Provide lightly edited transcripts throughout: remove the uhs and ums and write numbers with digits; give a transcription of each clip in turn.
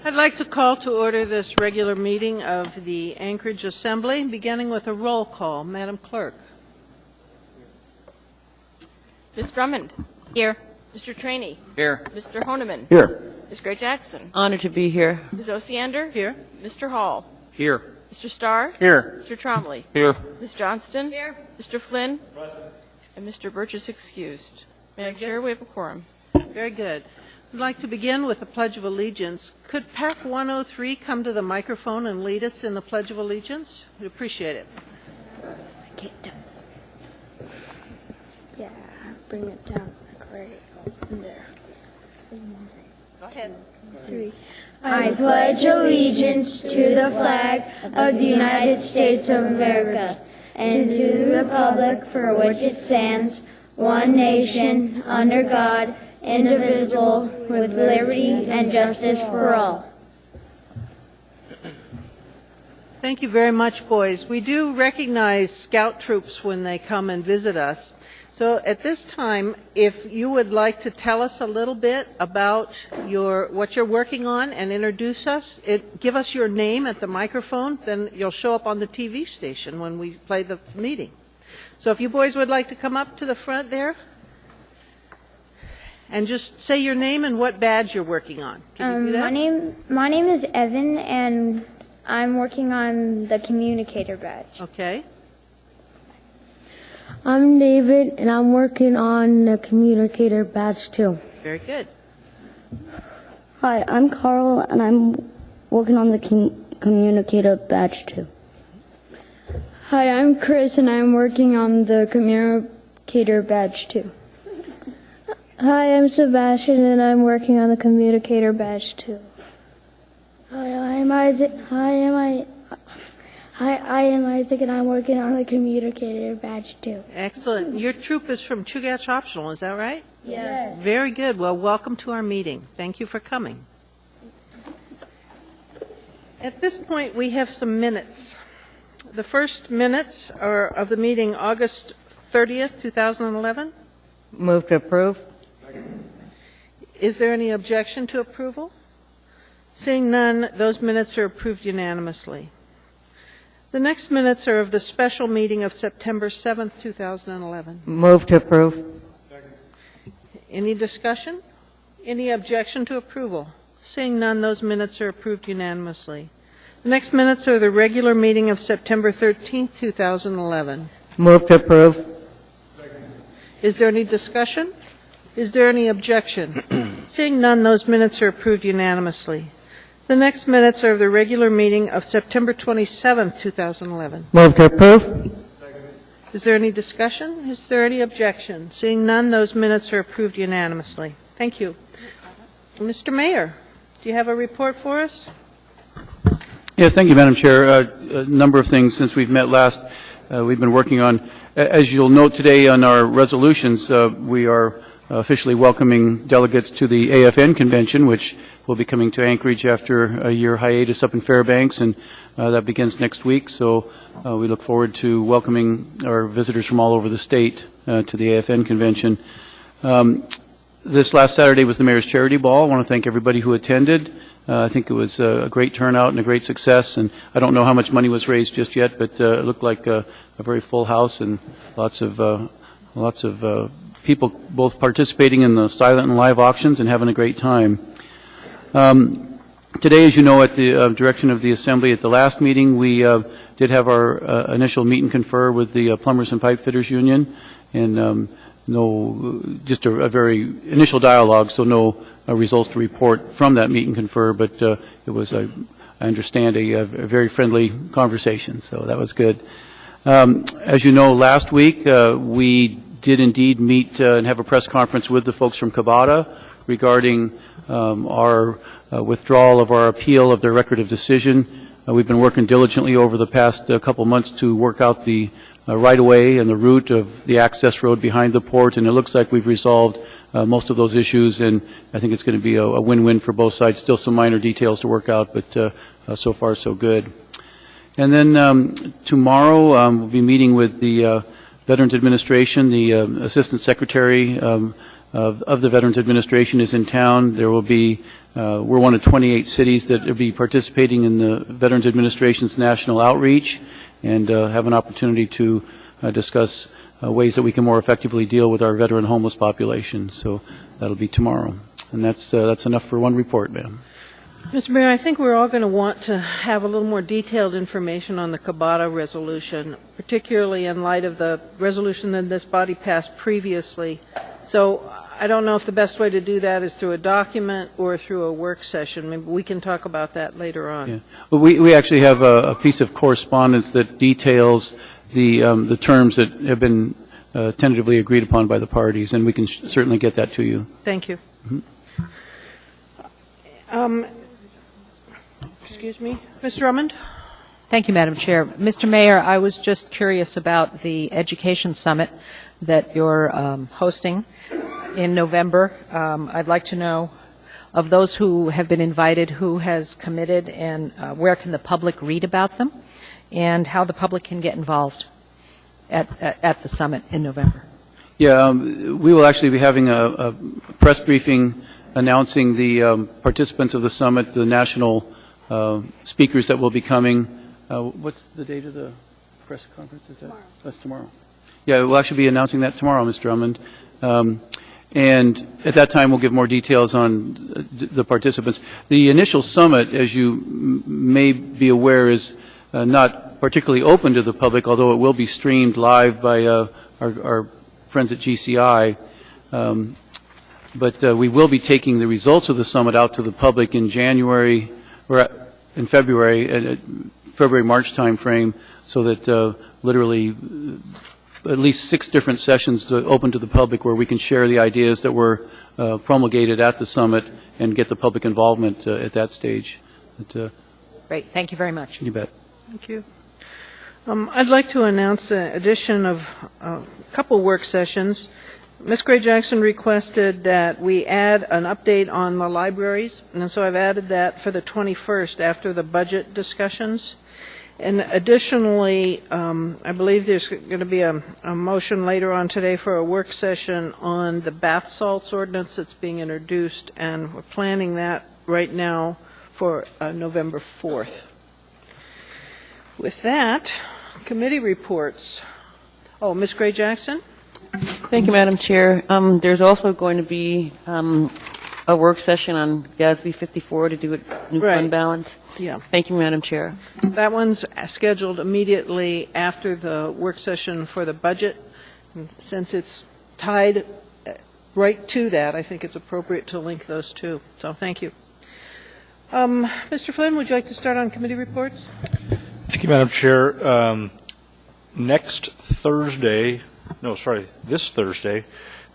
I'd like to call to order this regular meeting of the Anchorage Assembly, beginning with a roll call. Madam Clerk. Ms. Drummond. Here. Mr. Trainee. Here. Mr. Honeman. Here. Ms. Gray Jackson. Honored to be here. Ms. Osiander. Here. Mr. Hall. Here. Mr. Starr. Here. Mr. Trombley. Here. Ms. Johnston. Here. Mr. Flynn. And Mr. Birch is excused. Madam Chair, we have a quorum. Very good. I'd like to begin with the Pledge of Allegiance. Could PAC 103 come to the microphone and lead us in the Pledge of Allegiance? We'd appreciate it. Yeah, bring it down right in there. Go ahead. 3. I pledge allegiance to the flag of the United States of America and to the republic for which it stands, one nation, under God, indivisible, with liberty and justice for all. Thank you very much, boys. We do recognize scout troops when they come and visit us. So at this time, if you would like to tell us a little bit about what you're working on and introduce us, give us your name at the microphone, then you'll show up on the TV station when we play the meeting. So if you boys would like to come up to the front there and just say your name and what badge you're working on. Can you do that? My name is Evan, and I'm working on the communicator badge. Okay. I'm David, and I'm working on the communicator badge too. Very good. Hi, I'm Carl, and I'm working on the communicator badge too. Hi, I'm Chris, and I'm working on the communicator badge too. Hi, I'm Sebastian, and I'm working on the communicator badge too. Hi, I'm Isaac. I am Isaac, and I'm working on the communicator badge too. Excellent. Your troop is from Chugach Optional, is that right? Yes. Very good. Well, welcome to our meeting. Thank you for coming. At this point, we have some minutes. The first minutes are of the meeting August 30th, 2011. Move to approve. Is there any objection to approval? Seeing none, those minutes are approved unanimously. The next minutes are of the special meeting of September 7th, 2011. Move to approve. Any discussion? Any objection to approval? Seeing none, those minutes are approved unanimously. The next minutes are the regular meeting of September 13th, 2011. Move to approve. Is there any discussion? Is there any objection? Seeing none, those minutes are approved unanimously. The next minutes are of the regular meeting of September 27th, 2011. Move to approve. Is there any discussion? Is there any objection? Seeing none, those minutes are approved unanimously. Thank you. Mr. Mayor, do you have a report for us? Yes, thank you, Madam Chair. A number of things since we've met last we've been working on. As you'll note today on our resolutions, we are officially welcoming delegates to the AFN convention, which will be coming to Anchorage after a year hiatus up in Fairbanks, and that begins next week. So we look forward to welcoming our visitors from all over the state to the AFN convention. This last Saturday was the Mayor's Charity Ball. I want to thank everybody who attended. I think it was a great turnout and a great success, and I don't know how much money was raised just yet, but it looked like a very full house and lots of people both participating in the silent and live auctions and having a great time. Today, as you know, at the direction of the Assembly at the last meeting, we did have our initial meet and confer with the Plumbers and Pipe Fitters Union, and just a very initial dialogue, so no results to report from that meet and confer, but it was, I understand, a very friendly conversation, so that was good. As you know, last week we did indeed meet and have a press conference with the folks from Cavada regarding our withdrawal of our appeal of their record of decision. We've been working diligently over the past couple months to work out the right-of-way and the route of the access road behind the port, and it looks like we've resolved most of those issues, and I think it's going to be a win-win for both sides. Still some minor details to work out, but so far so good. And then tomorrow we'll be meeting with the Veterans Administration. The Assistant Secretary of the Veterans Administration is in town. There will be We're one of 28 cities that will be participating in the Veterans Administration's national outreach and have an opportunity to discuss ways that we can more effectively deal with our veteran homeless population. So that'll be tomorrow. And that's enough for one report, ma'am. Mr. Mayor, I think we're all going to want to have a little more detailed information on the Cabada resolution, particularly in light of the resolution that this body passed previously. So I don't know if the best way to do that is through a document or through a work session. Maybe we can talk about that later on. Yeah. Well, we actually have a piece of correspondence that details the terms that have been tentatively agreed upon by the parties, and we can certainly get that to you. Thank you. Excuse me. Mr. Drummond? Thank you, Madam Chair. Mr. Mayor, I was just curious about the Education Summit that you're hosting in November. I'd like to know, of those who have been invited, who has committed, and where can the public read about them, and how the public can get involved at the summit in November. Yeah, we will actually be having a press briefing announcing the participants of the summit, the national speakers that will be coming. What's the date of the press conference? Is that? Tomorrow. That's tomorrow. Yeah, we'll actually be announcing that tomorrow, Mr. Drummond. And at that time, we'll give more details on the participants. The initial summit, as you may be aware, is not particularly open to the public, although it will be streamed live by our friends at GCI. But we will be taking the results of the summit out to the public in January or in February, March time frame, so that literally at least 6 different sessions open to the public where we can share the ideas that were promulgated at the summit and get the public involvement at that stage. Great. Thank you very much. You bet. Thank you. I'd like to announce an addition of a couple work sessions. Ms. Gray Jackson requested that we add an update on the libraries, and so I've added that for the 21st after the budget discussions. And additionally, I believe there's going to be a motion later on today for a work session on the bath salts ordinance that's being introduced, and we're planning that right now for November 4th. With that, committee reports. Oh, Ms. Gray Jackson? Thank you, Madam Chair. There's also going to be a work session on GASB 54 to do with new fund balance. Yeah. Thank you, Madam Chair. That one's scheduled immediately after the work session for the budget. And since it's tied right to that, I think it's appropriate to link those two. So thank you. Mr. Flynn, would you like to start on committee reports? Thank you, Madam Chair. This Thursday,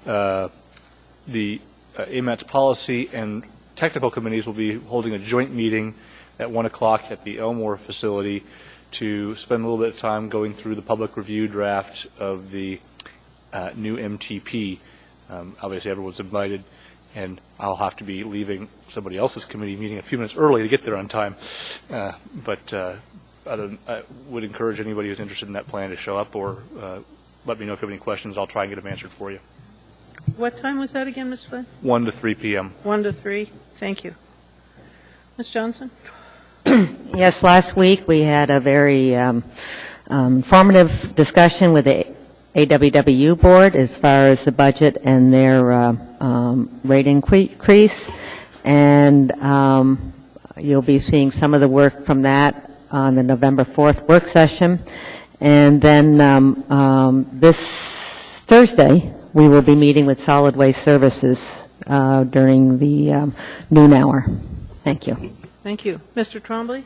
the AMATS policy and technical committees will be holding a joint meeting at 1 o'clock at the Elmore facility to spend a little bit of time going through the public review draft of the new MTP. Obviously, everyone's invited, and I'll have to be leaving somebody else's committee meeting a few minutes early to get there on time. But I would encourage anybody who's interested in that plan to show up, or let me know if you have any questions. I'll try and get them answered for you. What time was that again, Ms. Flynn? 1 to 3 p.m. 1 to 3. Thank you. Ms. Johnson? Yes, last week we had a very informative discussion with the AWW board as far as the budget and their rate increase, and you'll be seeing some of the work from that on the November 4th work session. And then this Thursday we will be meeting with Solid Waste Services during the noon hour. Thank you. Thank you. Mr. Trombley?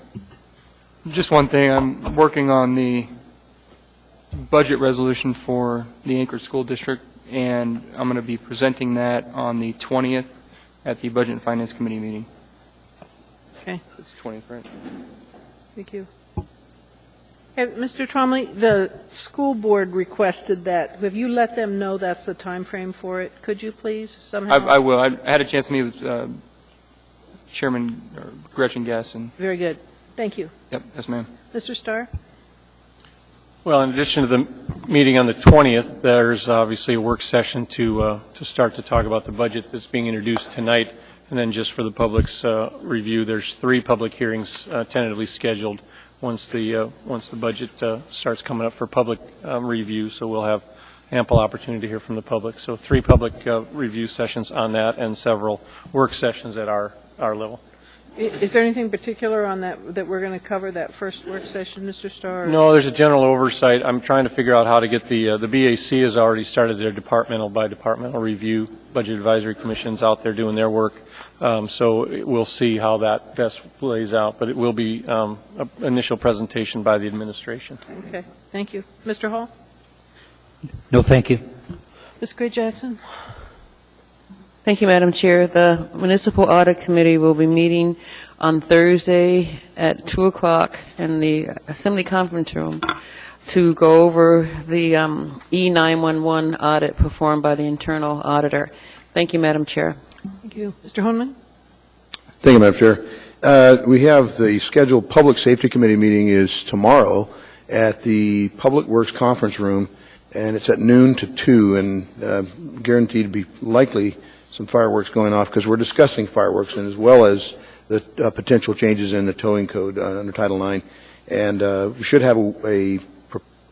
Just one thing. I'm working on the budget resolution for the Anchorage School District, and I'm going to be presenting that on the 20th at the Budget and Finance Committee meeting. Okay. It's 20th, right? Thank you. Hey, Mr. Trombley, the school board requested that. Have you let them know that's the time frame for it? Could you please somehow? I will. I had a chance to meet with Chairman Gretchen Guess. And Very good. Thank you. Yep. Yes, ma'am. Mr. Starr? Well, in addition to the meeting on the 20th, there's obviously a work session to start to talk about the budget that's being introduced tonight And then just for the public's review, there's 3 public hearings tentatively scheduled once the budget starts coming up for public review, so we'll have ample opportunity to hear from the public. So 3 public review sessions on that and several work sessions at our level. Is there anything particular on that we're going to cover, that first work session, Mr. Starr? No, there's a general oversight. I'm trying to figure out how to get the BAC has already started their by departmental review. Budget Advisory Commission's out there doing their work. So we'll see how that best plays out, but it will be an initial presentation by the administration. Okay, thank you. Mr. Hall? No, thank you. Ms. Gray-Jackson? Thank you, Madam Chair. The Municipal Audit Committee will be meeting on Thursday at 2 o'clock in the Assembly Conference Room to go over the E911 audit performed by the internal auditor. Thank you, Madam Chair. Thank you. Mr. Honeman? Thank you, Madam Chair. We have the scheduled Public Safety Committee meeting is tomorrow at the Public Works Conference Room, and it's at noon to 2, and guaranteed to be likely some fireworks going off because we're discussing fireworks and as well as the potential changes in the towing code under Title IX. And we should have a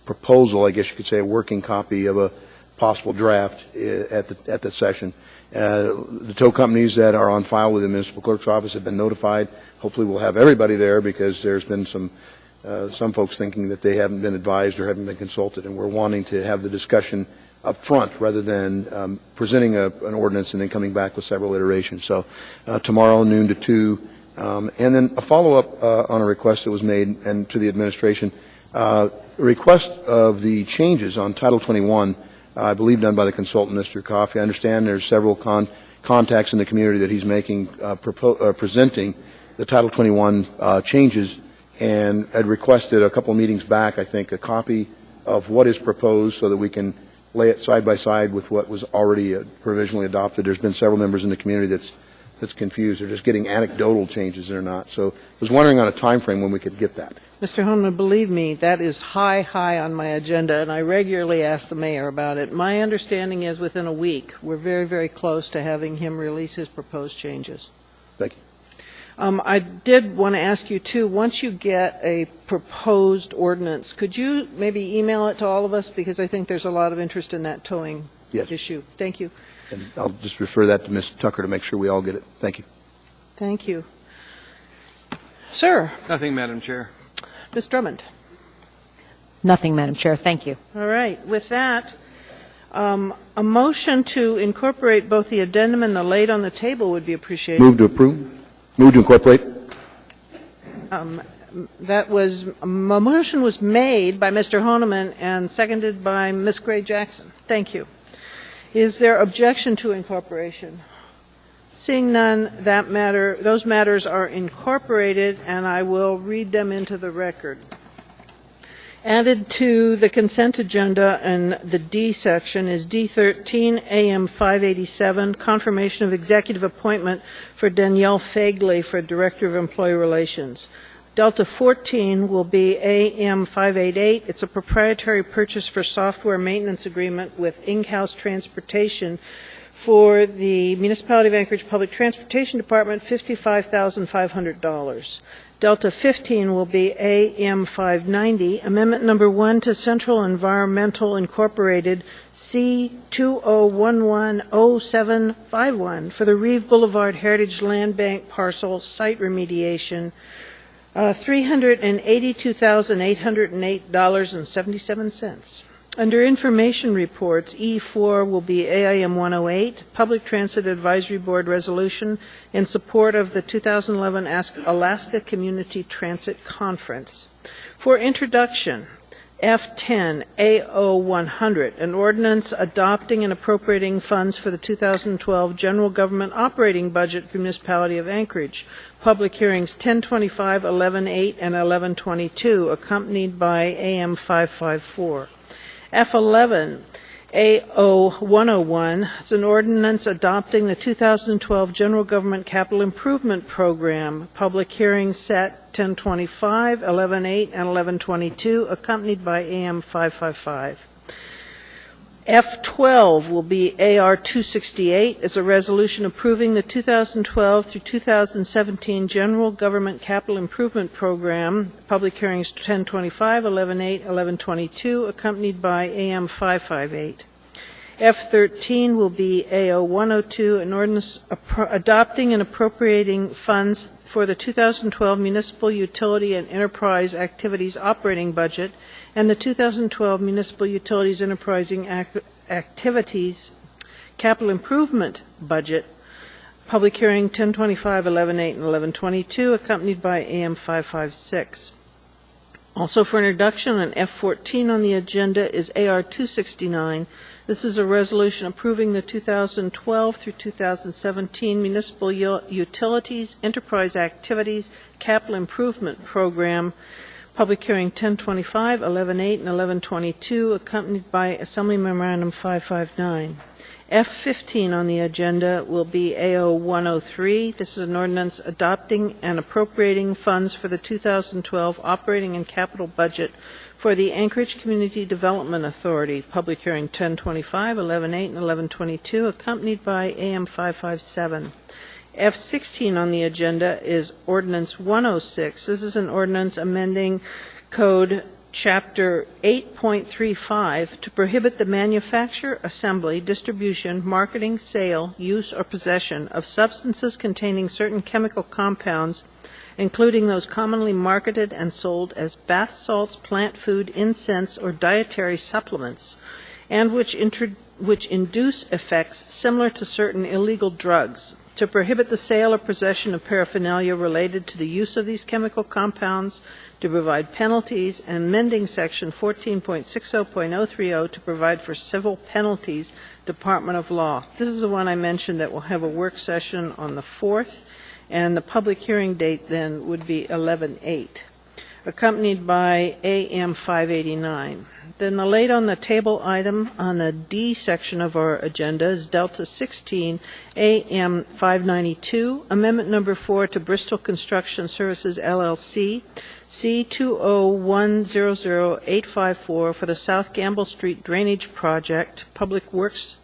proposal, I guess you could say, a working copy of a possible draft at the session. The tow companies that are on file with the municipal clerk's office have been notified. Hopefully we'll have everybody there because there's been some folks thinking that they haven't been advised or haven't been consulted, and we're wanting to have the discussion up front rather than presenting an ordinance and then coming back with several iterations. So tomorrow, noon to 2, and then a follow-up on a request that was made and to the administration, a request of the changes on Title 21, I believe done by the consultant, Mr. Coffey. I understand there's several contacts in the community that he's making, presenting the Title 21 changes, and had requested a couple of meetings back, I think, a copy of what is proposed so that we can lay it side by side with what was already provisionally adopted. There's been several members in the community that's confused. They're just getting anecdotal changes that are not. So I was wondering on a time frame when we could get that. Mr. Honeman, believe me, that is high on my agenda, and I regularly ask the mayor about it. My understanding is within a week, we're very, very close to having him release his proposed changes. Thank you. I did want to ask you, too, once you get a proposed ordinance, could you maybe email it to all of us? Because I think there's a lot of interest in that towing issue. Thank you. And I'll just refer that to Ms. Tucker to make sure we all get it. Thank you. Thank you. Sir? Nothing, Madam Chair. Ms. Drummond? Nothing, Madam Chair. Thank you. All right. With that, a motion to incorporate both the addendum and the late on the table would be appreciated. Move to approve. Move to incorporate. A motion was made by Mr. Honeman and seconded by Ms. Gray-Jackson. Thank you. Is there objection to incorporation? Seeing none, those matters are incorporated, and I will read them into the record. Added to the consent agenda in the D section is D13, AM 587, confirmation of executive appointment for Danielle Fagley for Director of Employee Relations. Delta 14 will be AM 588. It's a proprietary purchase for software maintenance agreement with In-House Transportation for the Municipality of Anchorage Public Transportation Department, $55,500. Delta 15 will be AM 590, Amendment Number 1 to Central Environmental Incorporated C20110751 for the Reeve Boulevard Heritage Land Bank parcel site remediation, $382,808.77. Under Information Reports, E4 will be AIM 108, Public Transit Advisory Board Resolution in support of the 2011 Alaska Community Transit Conference. For introduction, F10 AO100, an ordinance adopting and appropriating funds for the 2012 General Government Operating Budget for Municipality of Anchorage. Public hearings 1025, 11:8, and 11:22, accompanied by AM 554. F11 AO101 is an ordinance adopting the 2012 General Government Capital Improvement Program. Public hearings set 1025, 11:8, and 11:22, accompanied by AM 555. F12 will be AR 268 as a resolution approving the 2012 through 2017 General Government Capital Improvement Program, public hearings 1025, 11:8, 11:22, accompanied by AM 558. F13 will be AO 102, an ordinance adopting and appropriating funds for the 2012 Municipal Utility and Enterprise Activities Operating Budget and the 2012 Municipal Utilities Enterprising Activities Capital Improvement Budget, public hearing 1025, 11:8, and 11:22, accompanied by AM 556. Also for introduction on F14 on the agenda is AR 269. This is a resolution approving the 2012 through 2017 Municipal Utilities Enterprise Activities Capital Improvement Program, public hearing 1025, 11:8, and 11:22, accompanied by Assembly Memorandum 559. F15 on the agenda will be AO 103. This is an ordinance adopting and appropriating funds for the 2012 operating and capital budget for the Anchorage Community Development Authority, public hearing 1025, 11:8, and 11:22, accompanied by AM 557. F16 on the agenda is Ordinance 106. This is an ordinance amending Code Chapter 8.35 to prohibit the manufacture, assembly, distribution, marketing, sale, use, or possession of substances containing certain chemical compounds, including those commonly marketed and sold as bath salts, plant food, incense, or dietary supplements, and which induce effects similar to certain illegal drugs, to prohibit the sale or possession of paraphernalia related to the use of these chemical compounds, to provide penalties, and amending Section 14.60.030 to provide for civil penalties, Department of Law. This is the one I mentioned that will have a work session on the 4th, and the public hearing date then would be 11/8, accompanied by AM 589. Then the late on the table item on the D section of our agenda is Delta 16, AM 592, Amendment Number 4 to Bristol Construction Services, LLC, C201000854 for the South Gamble Street Drainage Project, Public Works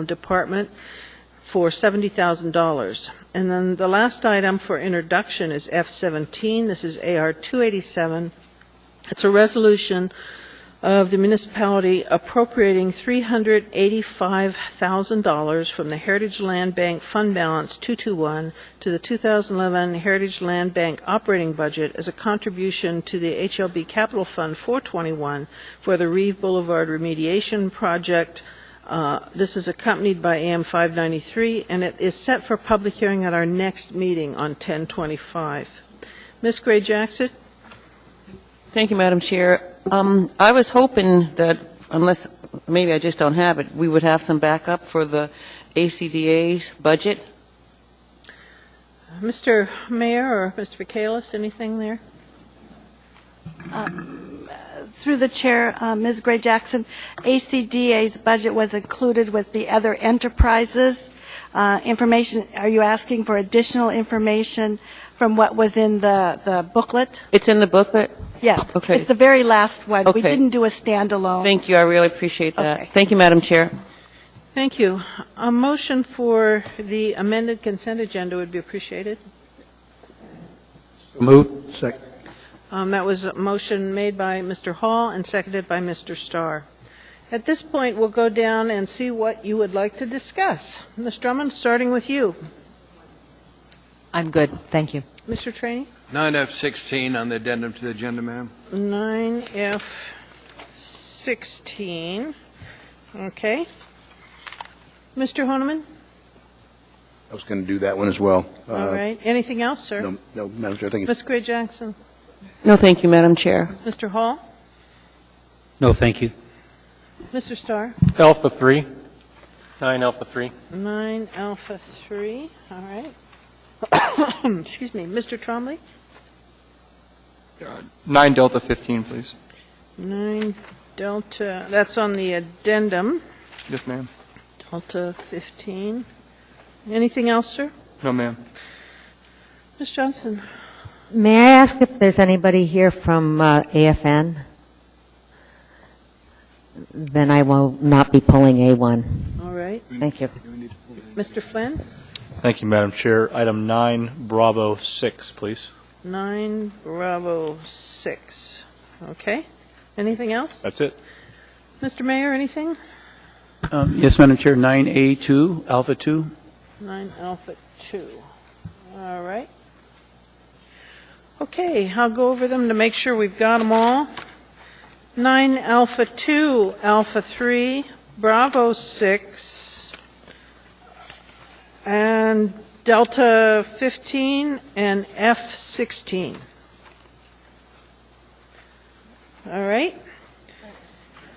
Department, for $70,000. And then the last item for introduction is F17. This is AR 287. It's a resolution of the municipality appropriating $385,000 from the Heritage Land Bank Fund Balance 221 to the 2011 Heritage Land Bank operating budget as a contribution to the HLB Capital Fund 421 for the Reeve Boulevard remediation project. This is accompanied by AM 593, and it is set for public hearing at our next meeting on 10/25. Ms. Gray-Jackson? Thank you, Madam Chair. I was hoping that, unless maybe I just don't have it, we would have some backup for the ACDA's budget. Mr. Mayor or Mr. Vacalis, anything there? Through the chair, Ms. Gray-Jackson, ACDA's budget was included with the other enterprises. Information, are you asking for additional information from what was in the booklet? It's in the booklet? Yes. Okay. It's the very last one. We Okay. didn't do a standalone. Thank you, I really appreciate that. Okay. Thank you, Madam Chair. Thank you. A motion for the amended consent agenda would be appreciated. Moved. Second. That was a motion made by Mr. Hall and seconded by Mr. Starr. At this point, we'll go down and see what you would like to discuss. Ms. Drummond, starting with you. I'm good, thank you. Mr. Trainee? 9F16 on the addendum to the agenda, ma'am. 9F16. Okay. Mr. Honeman? I was going to do that one as well. All right. Anything else, sir? No, Madam Chair, I think Ms. Gray-Jackson? No, thank you, Madam Chair. Mr. Hall? No, thank you. Mr. Starr? Alpha 3, 9 Alpha 3. 9 Alpha 3. All right. Excuse me. Mr. Trombley? 9 Delta 15, please. 9 Delta. That's on the addendum. Yes, ma'am. Delta 15. Anything else, sir? No, ma'am. Ms. Johnson? May I ask if there's anybody here from AFN? then I will not be pulling A1. All right. Thank you. Mr. Flynn? Thank you, Madam Chair. Item 9, Bravo 6, please. 9 Bravo 6. Okay. Anything else? That's it. Mr. Mayor, anything? Yes, Madam Chair, 9A2, Alpha 2. 9 Alpha 2. All right. Okay, I'll go over them to make sure we've got them all. 9 Alpha 2, Alpha 3, Bravo 6, and Delta 15, and F 16. All right.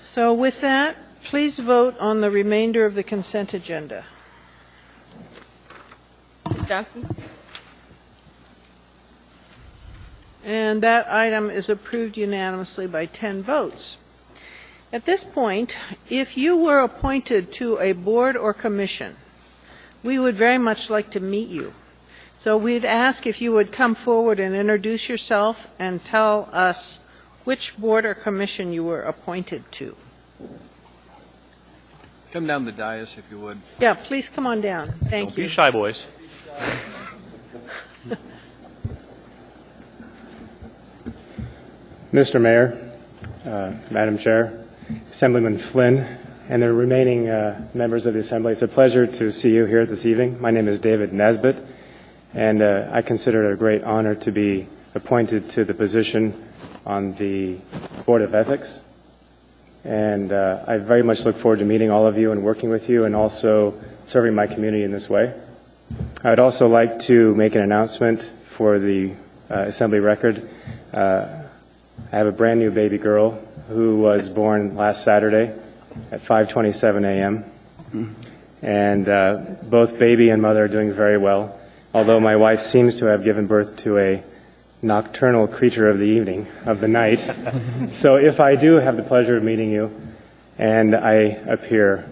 So with that, please vote on the remainder of the consent agenda. Ms. Johnson? And that item is approved unanimously by 10 votes. At this point, if you were appointed to a board or commission, we would very much like to meet you. So we'd ask if you would come forward and introduce yourself and tell us which board or commission you were appointed to. Come down the dais if you would. Yeah, please come on down. Thank Don't you. be shy, boys. Mr. Mayor, Madam Chair, Assemblyman Flynn, and the remaining members of the Assembly, it's a pleasure to see you here this evening. My name is David Nesbitt, and I consider it a great honor to be appointed to the position on the Board of Ethics. And I very much look forward to meeting all of you and working with you and also serving my community in this way. I would also like to make an announcement for the Assembly record. I have a brand new baby girl who was born last Saturday at 5:27 a.m. And both baby and mother are doing very well, although my wife seems to have given birth to a nocturnal creature of the evening, of the night. So if I do have the pleasure of meeting you and I appear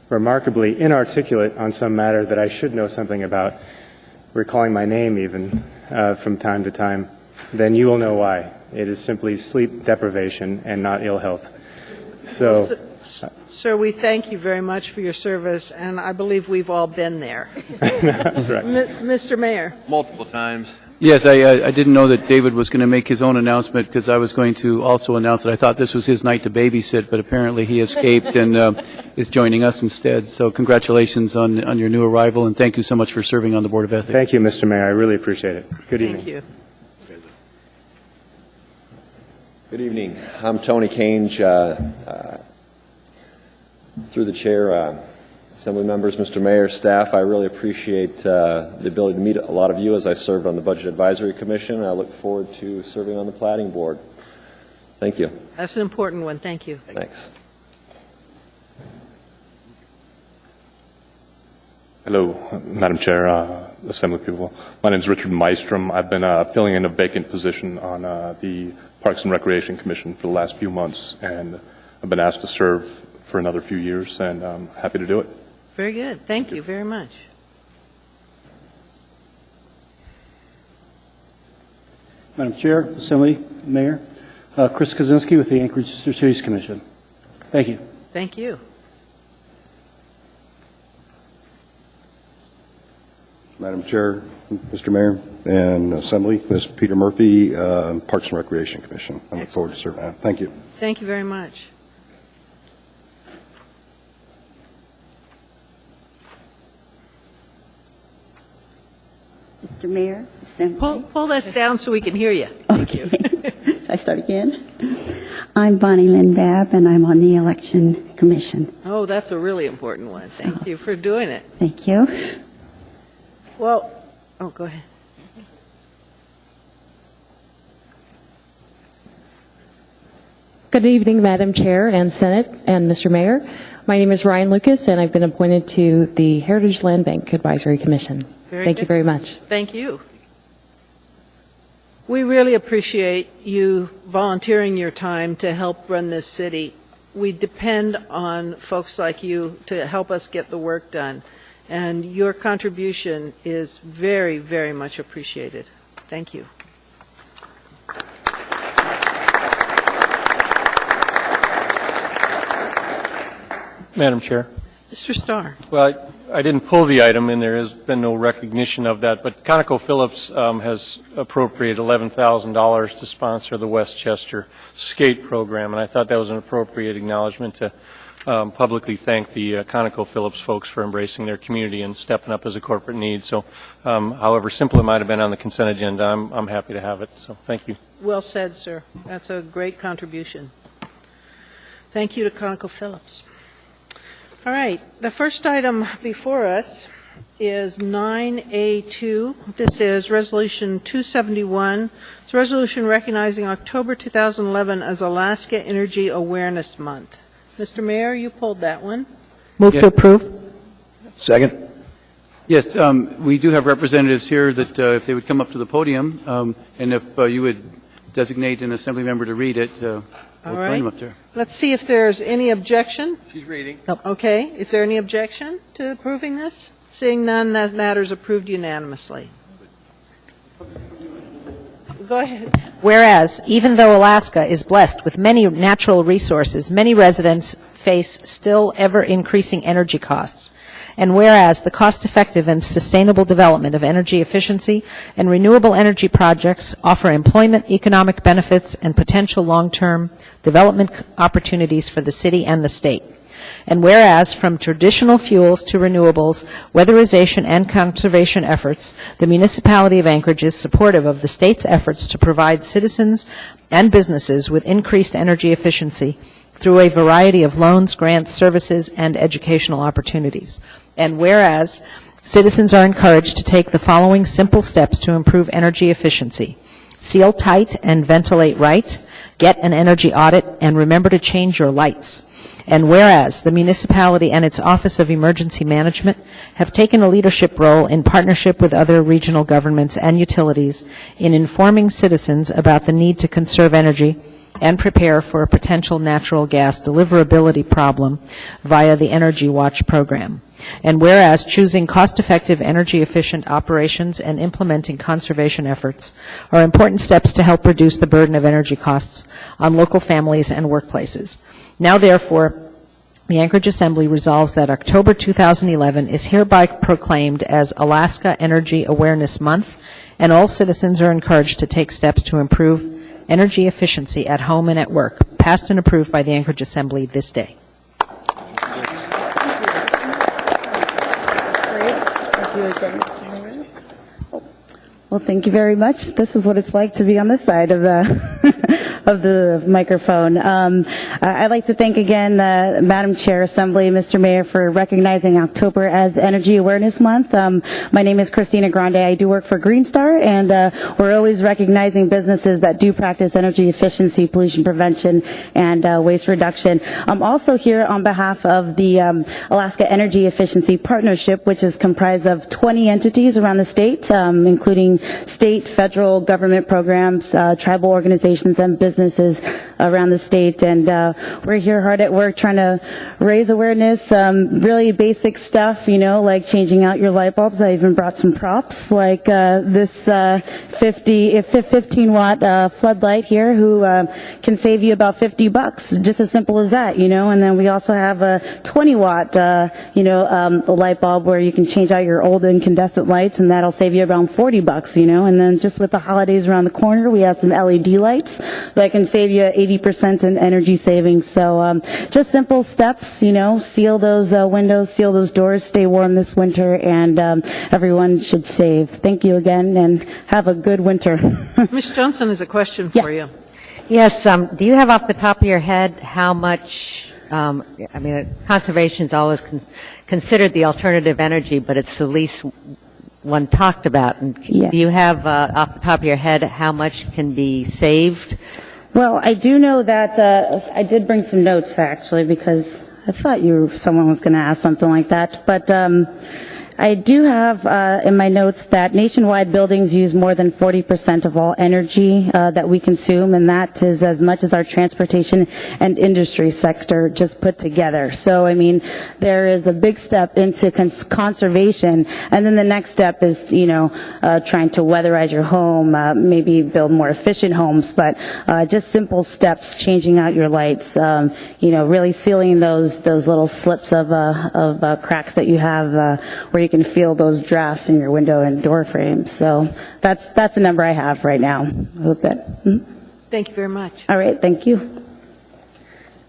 remarkably inarticulate on some matter that I should know something about, recalling my name even from time to time, then you will know why. It is simply sleep deprivation and not ill health. So, Sir, we thank you very much for your service, and I believe we've all been there. that's right. Mr. Mayor. Multiple times. Yes, I didn't know that David was going to make his own announcement because I was going to also announce that I thought this was his night to babysit, but apparently he escaped and is joining us instead. So congratulations on your new arrival, and thank you so much for serving on the Board of Ethics. Thank you, Mr. Mayor. I really appreciate it. Good evening. Thank you. Good evening. I'm Tony Cange. Through the chair, Assembly members, Mr. Mayor, staff, I really appreciate the ability to meet a lot of you as I served on the Budget Advisory Commission, and I look forward to serving on the Planning Board. Thank you. That's an important one. Thank you. Thanks. Hello, Madam Chair, Assembly people. My name is Richard Mystrom. I've been filling in a vacant position on the Parks and Recreation Commission for the last few months, and I've been asked to serve for another few years, and I'm happy to do it. Very good. Thank you very much. Madam Chair, Assembly, Mayor, Chris Kaczynski with the Anchorage Sister Cities Commission. Thank you. Thank you. Madam Chair, Mr. Mayor, and Assembly, Ms. Peter Murphy, Parks and Recreation Commission. I look forward to serving. Thank you. Thank you very much. Mr. Mayor, Assembly. Pull this down so we can hear you. Thank you. I start again? I'm Bonnie Lynn Babb, and I'm on the Election Commission. Oh, that's a really important one. Thank you for doing it. Thank you. Well, oh, go ahead. Good evening, Madam Chair and Senate and Mr. Mayor. My name is Ryan Lucas, and I've been appointed to the Heritage Land Bank Advisory Commission. Thank you very much. Thank you. We really appreciate you volunteering your time to help run this city. We depend on folks like you to help us get the work done, and your contribution is very, very much appreciated. Thank you. Madam Chair. Mr. Starr. Well, I didn't pull the item, and there has been no recognition of that, but ConocoPhillips has appropriated $11,000 to sponsor the Westchester skate program, and I thought that was an appropriate acknowledgement to publicly thank the ConocoPhillips folks for embracing their community and stepping up as a corporate need. So, however simple it might have been on the consent agenda, I'm happy to have it. So, thank you. Well said, sir. That's a great contribution. Thank you to ConocoPhillips. All right, the first item before us is 9A2. This is Resolution 271. It's a resolution recognizing October 2011 as Alaska Energy Awareness Month. Mr. Mayor, you pulled that one. Move to approve. Second. Yes, we do have representatives here that if they would come up to the podium, and if you would designate an assembly member to read it, we'll right. find them up there. Let's see if there's any objection. She's reading. Okay, is there any objection to approving this? Seeing none, that matter is approved unanimously. Go ahead. Whereas, even though Alaska is blessed with many natural resources, many residents face still ever-increasing energy costs. And whereas the cost-effective and sustainable development of energy efficiency and renewable energy projects offer employment, economic benefits, and potential long-term development opportunities for the city and the state. And whereas from traditional fuels to renewables, weatherization and conservation efforts, the municipality of Anchorage is supportive of the state's efforts to provide citizens and businesses with increased energy efficiency through a variety of loans, grants, services, and educational opportunities. And whereas citizens are encouraged to take the following simple steps to improve energy efficiency: seal tight and ventilate right, get an energy audit, and remember to change your lights. And whereas the municipality and its Office of Emergency Management have taken a leadership role in partnership with other regional governments and utilities in informing citizens about the need to conserve energy and prepare for a potential natural gas deliverability problem via the Energy Watch program. And whereas choosing cost-effective, energy-efficient operations and implementing conservation efforts are important steps to help reduce the burden of energy costs on local families and workplaces. Now, therefore, the Anchorage Assembly resolves that October 2011 is hereby proclaimed as Alaska Energy Awareness Month, and all citizens are encouraged to take steps to improve energy efficiency at home and at work, passed and approved by the Anchorage Assembly this day. Well, thank you very much. This is what it's like to be on this side of the of the microphone. I'd like to thank again Madam Chair, Assembly, Mr. Mayor, for recognizing October as Energy Awareness Month. My name is Christina Grande. I do work for Green Star, and we're always recognizing businesses that do practice energy efficiency, pollution prevention, and waste reduction. I'm also here on behalf of the Alaska Energy Efficiency Partnership, which is comprised of 20 entities around the state, including state, federal government programs, tribal organizations, and businesses around the state. And we're here hard at work trying to raise awareness, really basic stuff, you know, like changing out your light bulbs. I even brought some props, like this 15-watt floodlight here, who can save you about $50, just as simple as that, you know. And then we also have a 20-watt, light bulb where you can change out your old incandescent lights, and that'll save you around $40, you know. And then just with the holidays around the corner, we have some LED lights that can save you 80% in energy savings. So just simple steps, you know, seal those windows, seal those doors, stay warm this winter, and everyone should save. Thank you again, and have a good winter. Ms. Johnson has a question for you. Yes, do you have off the top of your head how much, conservation is always considered the alternative energy, but it's the least one talked about. And do you have off the top of your head how much can be saved? Well, I do know that I did bring some notes, actually, because I thought someone was going to ask something like that. But I do have in my notes that nationwide buildings use more than 40% of all energy that we consume, and that is as much as our transportation and industry sector just put together. So, I mean, there is a big step into conservation, and then the next step is, trying to weatherize your home, maybe build more efficient homes, but just simple steps, changing out your lights, really sealing those little slips of cracks that you have where you can feel those drafts in your window and door frames. So that's the number I have right now. I hope that. Thank you very much. All right, thank you.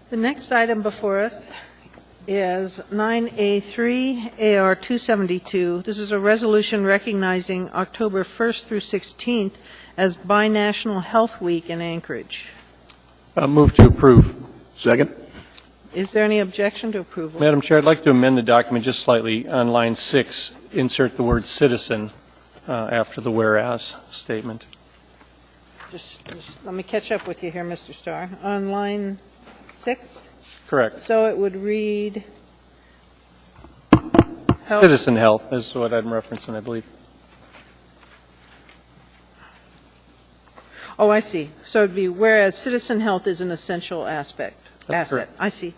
The next item before us is 9A3 AR 272. This is a resolution recognizing October 1st through 16th as Binational Health Week in Anchorage. Move to approve. Second. Is there any objection to approval? Madam Chair, I'd like to amend the document just slightly. On line 6, insert the word citizen after the whereas statement. Just let me catch up with you here, Mr. Starr. On line 6? Correct. So it would read... Citizen health is what I'm referencing, I believe. Oh, I see. So it'd be whereas citizen health is an essential asset. Correct. I see.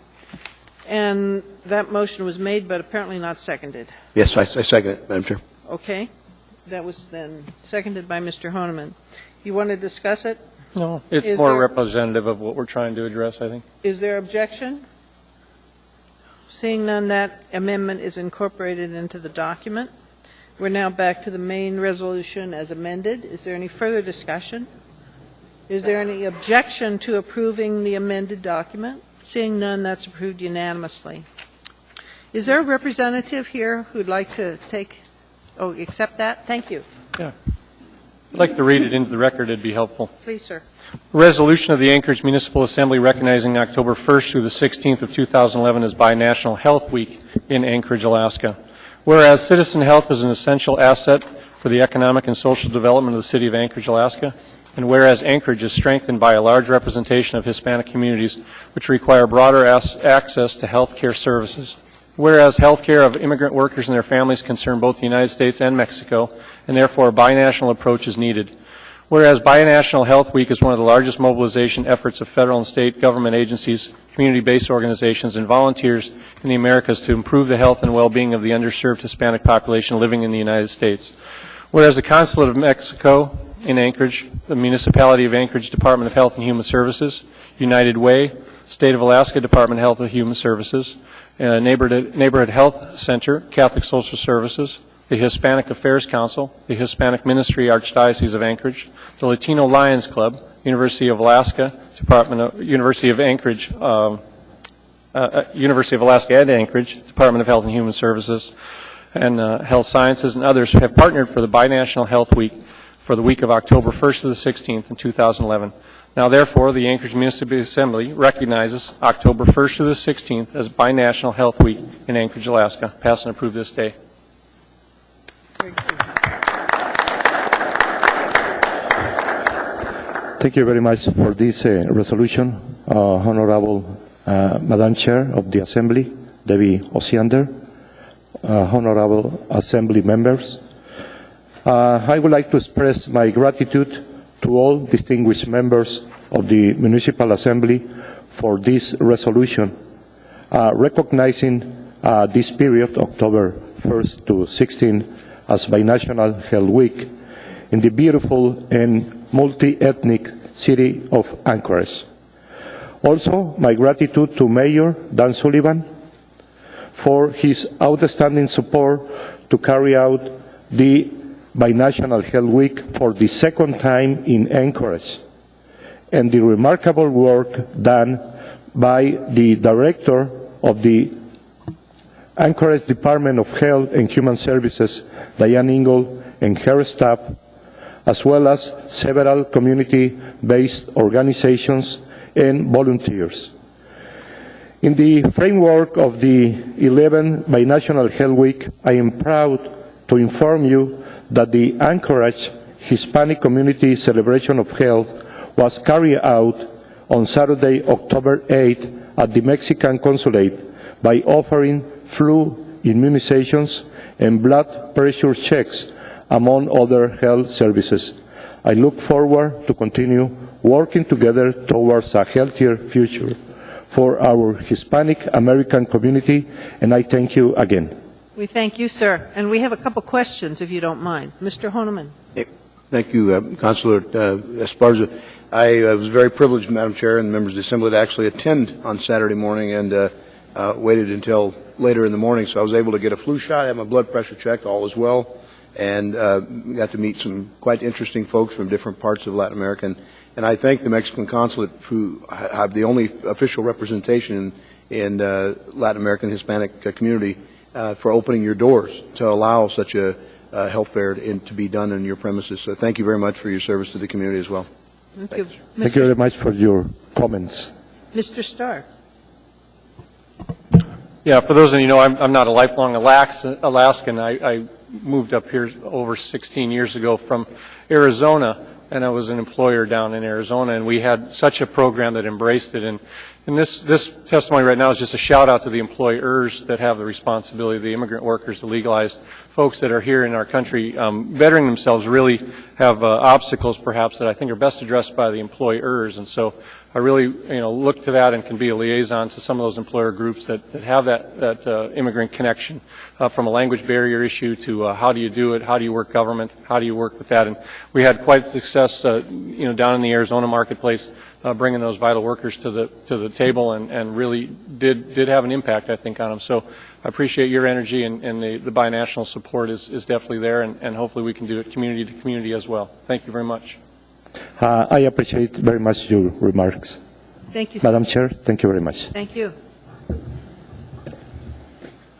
And that motion was made, but apparently not seconded. Yes, I second it, Madam Chair. Okay. That was then seconded by Mr. Honeman. You want to discuss it? No, it's Is more there- representative of what we're trying to address, I think. Is there objection? Seeing none, that amendment is incorporated into the document. We're now back to the main resolution as amended. Is there any further discussion? Is there any objection to approving the amended document? Seeing none, that's approved unanimously. Is there a representative here who'd like to accept that? Thank you. Yeah. I'd like to read it into the record. It'd be helpful. Please, sir. Resolution of the Anchorage Municipal Assembly recognizing October 1st through the 16th of 2011 as Binational Health Week in Anchorage, Alaska. Whereas citizen health is an essential asset for the economic and social development of the city of Anchorage, Alaska, and whereas Anchorage is strengthened by a large representation of Hispanic communities which require broader access to health care services. Whereas health care of immigrant workers and their families concern both the United States and Mexico, and therefore a binational approach is needed. Whereas Binational Health Week is one of the largest mobilization efforts of federal and state government agencies, community-based organizations, and volunteers in the Americas to improve the health and well-being of the underserved Hispanic population living in the United States. Whereas the Consulate of Mexico in Anchorage, the Municipality of Anchorage Department of Health and Human Services, United Way, State of Alaska Department of Health and Human Services, Neighborhood Health Center, Catholic Social Services, the Hispanic Affairs Council, the Hispanic Ministry Archdiocese of Anchorage, the Latino Lions Club, University of Alaska, University of Alaska at Anchorage, Department of Health and Human Services, and Health Sciences and others have partnered for the Binational Health Week for the week of October 1st to the 16th in 2011. Now, therefore, the Anchorage Municipal Assembly recognizes October 1st to the 16th as Binational Health Week in Anchorage, Alaska. Pass and approve this day. Thank you very much for this resolution, Honorable Madam Chair of the Assembly, Debbie Osiander, Honorable Assembly members. I would like to express my gratitude to all distinguished members of the Municipal Assembly for this resolution, recognizing this period, October 1st to 16th, as Binational Health Week in the beautiful and multi-ethnic city of Anchorage. Also, my gratitude to Mayor Dan Sullivan for his outstanding support to carry out the Binational Health Week for the second time in Anchorage, and the remarkable work done by the Director of the Anchorage Department of Health and Human Services, Diane Ingle, and her staff, as well as several community-based organizations and volunteers. In the framework of the 11th Binational Health Week, I am proud to inform you that the Anchorage Hispanic Community Celebration of Health was carried out on Saturday, October 8th at the Mexican Consulate by offering flu immunizations and blood pressure checks, among other health services. I look forward to continue working together towards a healthier future for our Hispanic American community, and I thank you again. We thank you, sir. And we have a couple questions, if you don't mind. Mr. Honeman. Thank you, Councilor Esparza. I was very privileged, Madam Chair, and members of the Assembly, to actually attend on Saturday morning and waited until later in the morning, so I was able to get a flu shot, have my blood pressure checked, all was well, and got to meet some quite interesting folks from different parts of Latin America. And I thank the Mexican consulate, who have the only official representation in Latin American Hispanic community, for opening your doors to allow such a health fair to be done in your premises. So thank you very much for your service to the community as well. Thank you. Thank you very much for your comments. Mr. Starr. Yeah, for those of you who know, I'm not a lifelong Alaskan. I moved up here over 16 years ago from Arizona, and I was an employer down in Arizona, and we had such a program that embraced it. And this testimony right now is just a shout out to the employers that have the responsibility, the immigrant workers, the legalized folks that are here in our country. Bettering themselves really have obstacles perhaps that I think are best addressed by the employers. And so I really look to that and can be a liaison to some of those employer groups that have that immigrant connection, from a language barrier issue to how do you do it, how do you work government, how do you work with that. And we had quite success down in the Arizona marketplace, bringing those vital workers to the table, and really did have an impact, I think, on them. So I appreciate your energy, and the binational support is definitely there, and hopefully we can do it community to community as well. Thank you very much. I appreciate very much your remarks. Thank you, sir. Madam Chair, thank you very much. Thank you.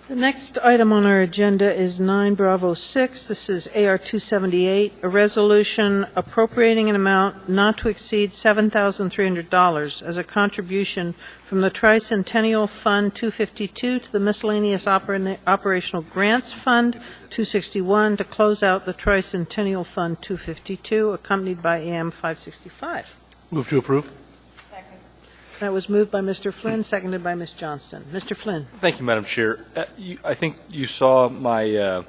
The next item on our agenda is 9 Bravo 6. This is AR 278, a resolution appropriating an amount not to exceed $7,300 as a contribution from the Tricentennial Fund 252 to the Miscellaneous Operational Grants Fund 261 to close out the Tricentennial Fund 252, accompanied by AM 565. Move to approve. That was moved by Mr. Flynn, seconded by Ms. Johnston. Mr. Flynn. Thank you, Madam Chair. I think you saw my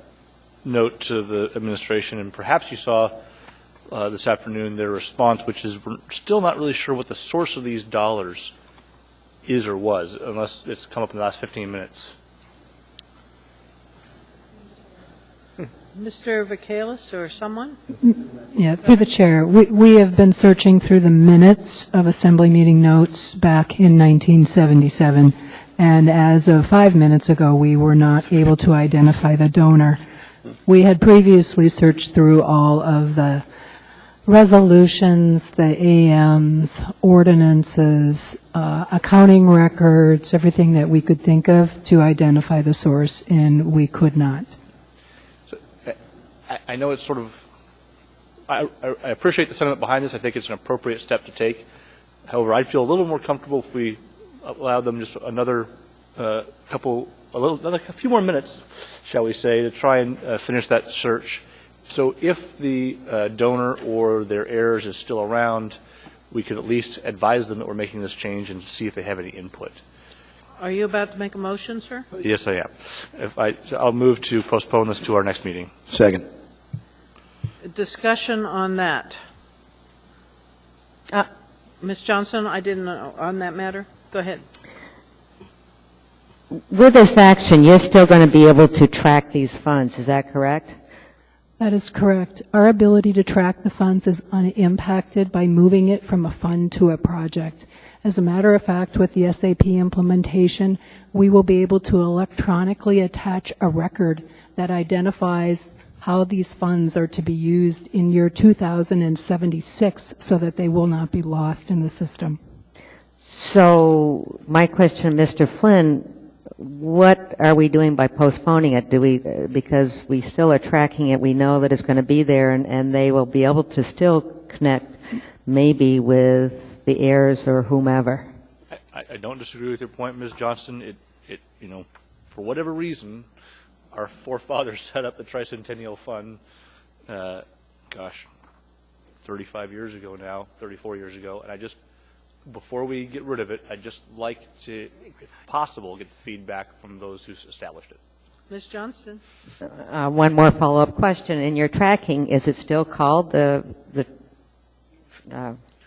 note to the administration, and perhaps you saw this afternoon their response, which is we're still not really sure what the source of these dollars is or was, unless it's come up in the last 15 minutes. Mr. Vacalis or someone? Yeah, through the chair. We have been searching through the minutes of Assembly meeting notes back in 1977, and as of 5 minutes ago, we were not able to identify the donor. We had previously searched through all of the resolutions, the AMs, ordinances, accounting records, everything that we could think of to identify the source, and we could not. I know it's sort of, I appreciate the sentiment behind this. I think it's an appropriate step to take. However, I'd feel a little more comfortable if we allowed them just another a few more minutes, shall we say, to try and finish that search. So if the donor or their heirs is still around, we could at least advise them that we're making this change and see if they have any input. Are you about to make a motion, sir? Yes, I am. I'll move to postpone this to our next meeting. Second. Discussion on that. Ms. Johnson, I didn't know on that matter. Go ahead. With this action, you're still going to be able to track these funds, is that correct? That is correct. Our ability to track the funds is unimpacted by moving it from a fund to a project. As a matter of fact, with the SAP implementation, we will be able to electronically attach a record that identifies how these funds are to be used in year 2076 so that they will not be lost in the system. So my question, Mr. Flynn, what are we doing by postponing it? Because we still are tracking it, we know that it's going to be there, and they will be able to still connect maybe with the heirs or whomever. I don't disagree with your point, Ms. Johnston. For whatever reason, our forefathers set up the Tricentennial Fund, 35 years ago now, 34 years ago, and before we get rid of it, I'd just like to, if possible, get the feedback from those who established it. Ms. Johnston? One more follow-up question. In your tracking, is it still called the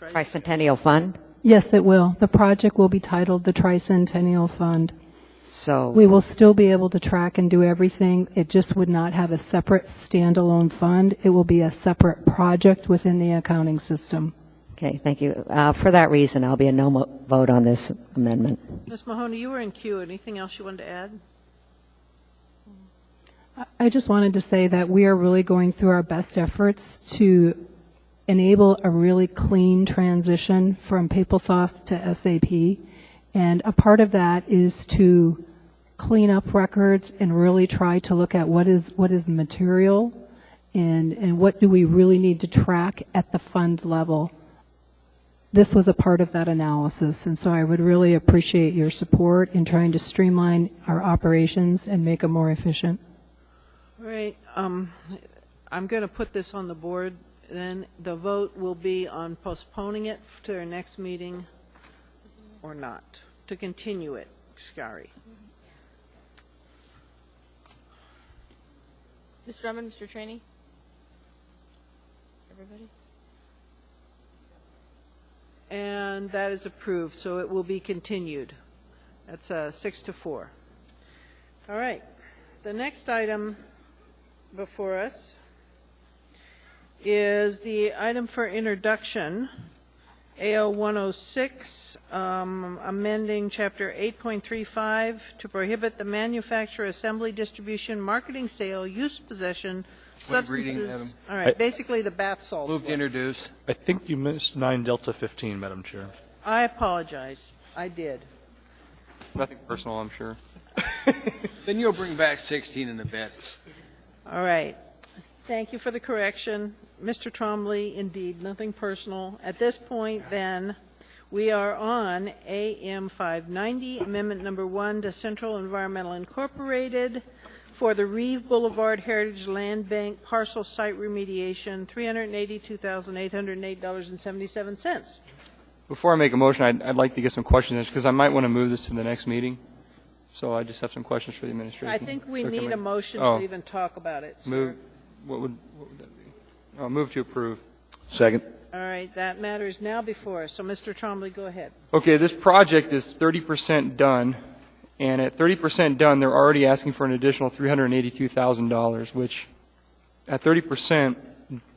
Tricentennial Fund? Yes, it will. The project will be titled the Tricentennial Fund. So We will still be able to track and do everything. It just would not have a separate standalone fund. It will be a separate project within the accounting system. Okay, thank you. For that reason, I'll be a no vote on this amendment. Ms. Mahoney, you were in queue. Anything else you wanted to add? I just wanted to say that we are really going through our best efforts to enable a really clean transition from PeopleSoft to SAP. And a part of that is to clean up records and really try to look at what is material and what do we really need to track at the fund level. This was a part of that analysis, and so I would really appreciate your support in trying to streamline our operations and make them more efficient. All right. I'm going to put this on the board. Then the vote will be on postponing it to our next meeting or not, to continue it, Scary. Ms. Drummond, Mr. Trainee? Everybody? And that is approved, so it will be continued. That's 6-4. All right. The next item before us is the item for introduction, AO 106, amending Chapter 8.35 to prohibit the manufacture, assembly, distribution, marketing, sale, use, possession, What reading, substances. Adam? All right, basically the bath salts. Move to introduce. I think you missed 9 Delta 15, Madam Chair. I apologize. I did. Nothing personal, I'm sure. Then you'll bring back 16 in a bit. All right. Thank you for the correction. Mr. Trombley, indeed, nothing personal. At this point, then, we are on AM 590, Amendment Number 1 to Central Environmental Incorporated for the Reeve Boulevard Heritage Land Bank parcel site remediation, $382,808.77. Before I make a motion, I'd like to get some questions, because I might want to move this to the next meeting. So I just have some questions for the administration. I think we So can need we- a motion Oh. to even talk about it, sir. Move, what would that be? Oh, move to approve. Second. All right, that matter is now before us. So, Mr. Trombley, go ahead. Okay, this project is 30% done, and at 30% done, they're already asking for an additional $382,000, which at 30%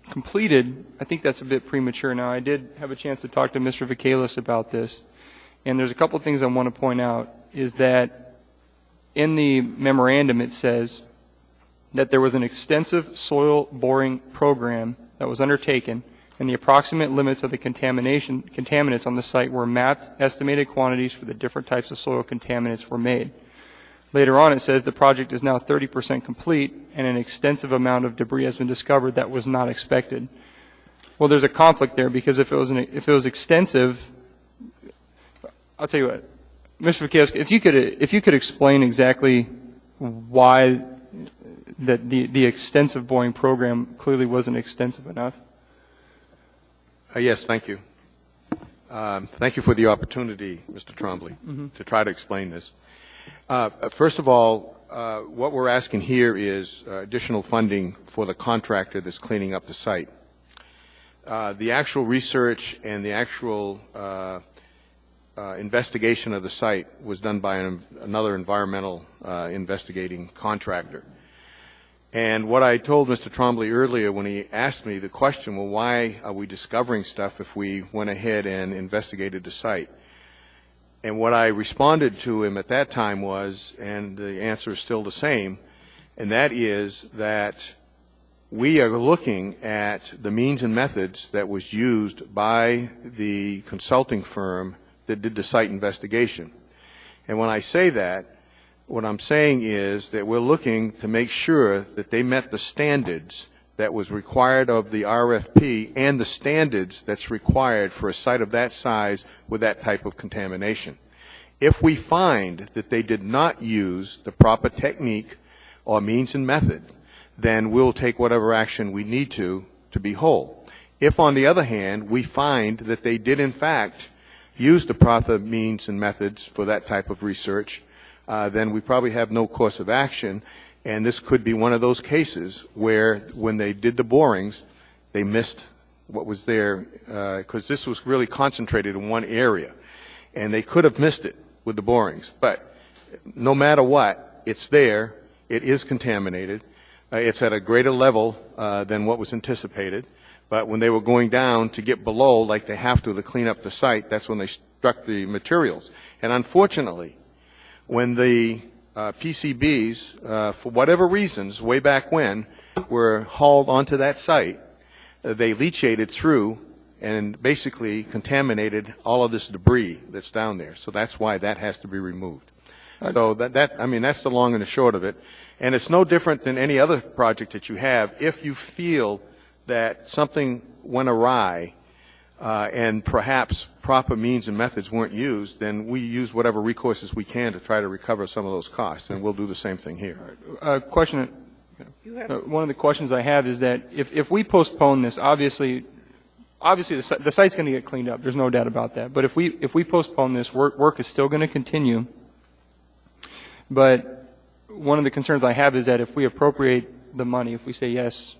completed, I think that's a bit premature. Now, I did have a chance to talk to Mr. Vikalis about this, and there's a couple of things I want to point out, is that in the memorandum it says that there was an extensive soil boring program that was undertaken, and the approximate limits of the contaminants on the site were mapped, estimated quantities for the different types of soil contaminants were made. Later on it says the project is now 30% complete, and an extensive amount of debris has been discovered that was not expected. Well, there's a conflict there, because if it was extensive, I'll tell you what, Mr. Vikalis, if you could explain exactly why that the extensive boring program clearly wasn't extensive enough. Yes, thank you. Thank you for the opportunity, Mr. Trombley, to try to explain this. First of all, what we're asking here is additional funding for the contractor that's cleaning up the site. The actual research and the actual investigation of the site was done by another environmental investigating contractor. And what I told Mr. Trombley earlier when he asked me the question, well, why are we discovering stuff if we went ahead and investigated the site? And what I responded to him at that time was, and the answer is still the same, and that is that we are looking at the means and methods that was used by the consulting firm that did the site investigation. And when I say that, what I'm saying is that we're looking to make sure that they met the standards that was required of the RFP and the standards that's required for a site of that size with that type of contamination. If we find that they did not use the proper technique or means and method, then we'll take whatever action we need to be whole. If, on the other hand, we find that they did, in fact, use the proper means and methods for that type of research, then we probably have no course of action. And this could be one of those cases where, when they did the borings, they missed what was there, because this was really concentrated in one area. And they could have missed it with the borings. But no matter what, it's there. It is contaminated. It's at a greater level than what was anticipated. But when they were going down to get below, like they have to clean up the site, that's when they struck the materials. And unfortunately, when the PCBs, for whatever reasons, way back when, were hauled onto that site, they leachated through and basically contaminated all of this debris that's down there. So that's why that has to be removed. So I mean, that's the long and the short of it. And it's no different than any other project that you have. If you feel that something went awry and perhaps proper means and methods weren't used, then we use whatever recourses we can to try to recover some of those costs, and we'll do the same thing here. Question. One of the questions I have is that if we postpone this, obviously the site's going to get cleaned up. There's no doubt about that. But if we postpone this, work is still going to continue. But one of the concerns I have is that if we appropriate the money, if we say yes,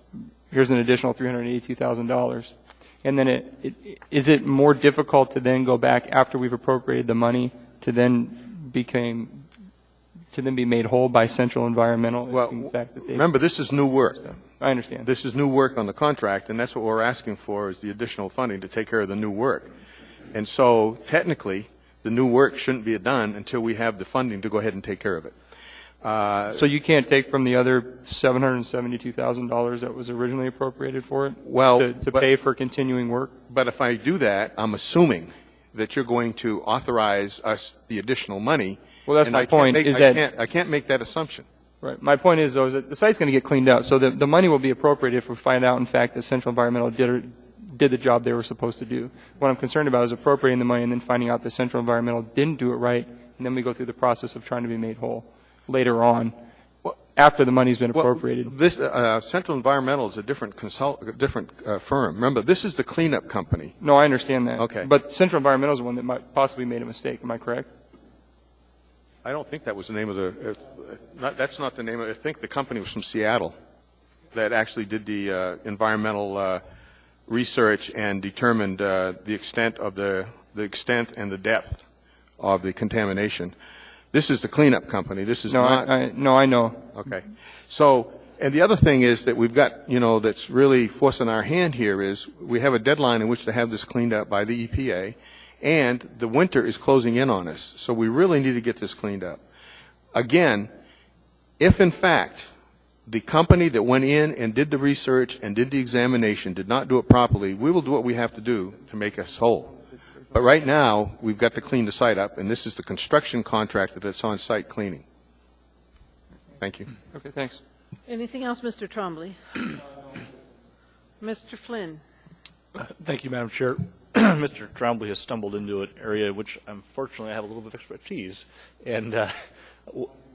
here's an additional $382,000, and then is it more difficult to then go back after we've appropriated the money to then be made whole by Central Environmental? Well, remember, this is new work. I understand. This is new work on the contract, and that's what we're asking for, is the additional funding to take care of the new work. And so technically, the new work shouldn't be done until we have the funding to go ahead and take care of it. So you can't take from the other $772,000 that was originally appropriated for it to pay for continuing work? But if I do that, I'm assuming that you're going to authorize us the additional money. Well, that's my point. I can't make that assumption. Right. My point is, though, is that the site's going to get cleaned out, so the money will be appropriated if we find out, in fact, that Central Environmental did the job they were supposed to do. What I'm concerned about is appropriating the money and then finding out that Central Environmental didn't do it right, and then we go through the process of trying to be made whole later on, after the money's been appropriated. This Central Environmental is a different firm. Remember, this is the cleanup company. No, I understand that. Okay. But Central Environmental is the one that might possibly made a mistake. Am I correct? I don't think that was the name of that's not the name of it. I think the company was from Seattle that actually did the environmental research and determined the extent of the extent and the depth of the contamination. This is the cleanup company. This is not. No, I know. Okay. So, and the other thing is that we've got, that's really forcing our hand here is we have a deadline in which to have this cleaned up by the EPA, and the winter is closing in on us. So we really need to get this cleaned up. Again, if in fact the company that went in and did the research and did the examination did not do it properly, we will do what we have to do to make us whole. But right now, we've got to clean the site up, and this is the construction contractor that's on site cleaning. Thank you. Okay, thanks. Anything else, Mr. Trombley? Mr. Flynn. Thank you, Madam Chair. Mr. Trombley has stumbled into an area which, unfortunately, I have a little bit of expertise. And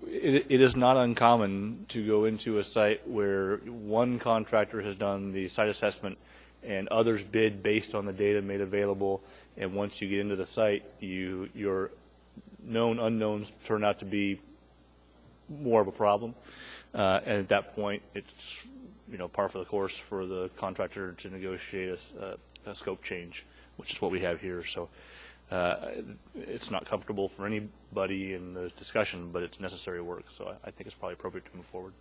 it is not uncommon to go into a site where one contractor has done the site assessment and others bid based on the data made available. And once you get into the site, your known unknowns turn out to be more of a problem. And at that point, it's par for the course for the contractor to negotiate a scope change, which is what we have here. So it's not comfortable for anybody in the discussion, but it's necessary work. So I think it's probably appropriate to move forward.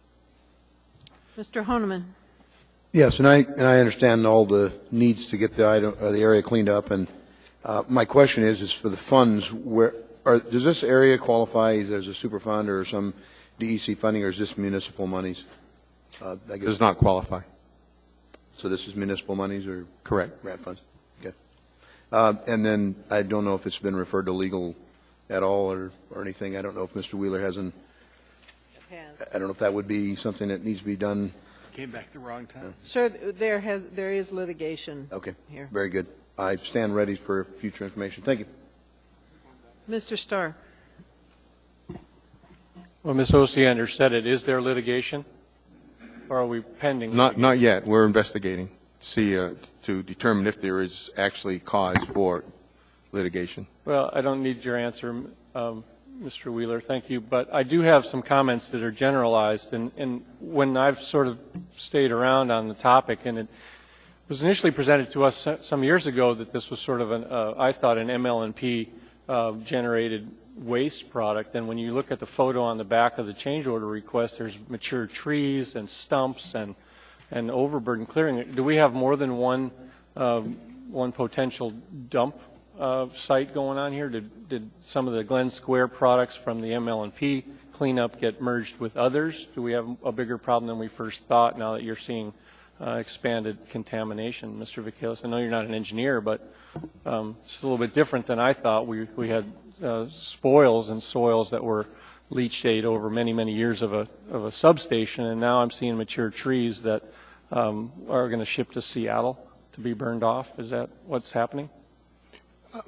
Mr. Honeman. Yes, and I understand all the needs to get the area cleaned up. And my question is for the funds, does this area qualify as a Superfund or some DEC funding, or is this municipal monies? Does not qualify. So this is municipal monies or? Correct. Grant funds. Okay. And then I don't know if it's been referred to legal at all or anything. I don't know if Mr. Wheeler hasn't. I don't know if that would be something that needs to be done. Came back the wrong time. Sir, there is litigation. Okay. Here. Very good. I stand ready for future information. Thank you. Mr. Starr. Well, Ms. Osiander said it. Is there litigation, or are we pending? Not yet. We're investigating to determine if there is actually cause for litigation. Well, I don't need your answer. Mr. Wheeler. Thank you. But I do have some comments that are generalized. And when I've sort of stayed around on the topic, and it was initially presented to us some years ago that this was sort of I thought, an ML&P generated waste product. And when you look at the photo on the back of the change order request, there's mature trees and stumps and overburden clearing. Do we have more than one potential dump site going on here? Did some of the Glen Square products from the ML&P cleanup get merged with others? Do we have a bigger problem than we first thought now that you're seeing expanded contamination? Mr. Vakelis, I know you're not an engineer, but it's a little bit different than I thought. We had spoils and soils that were leachate over many, many years of a substation, and now I'm seeing mature trees that are going to ship to Seattle to be burned off. Is that what's happening?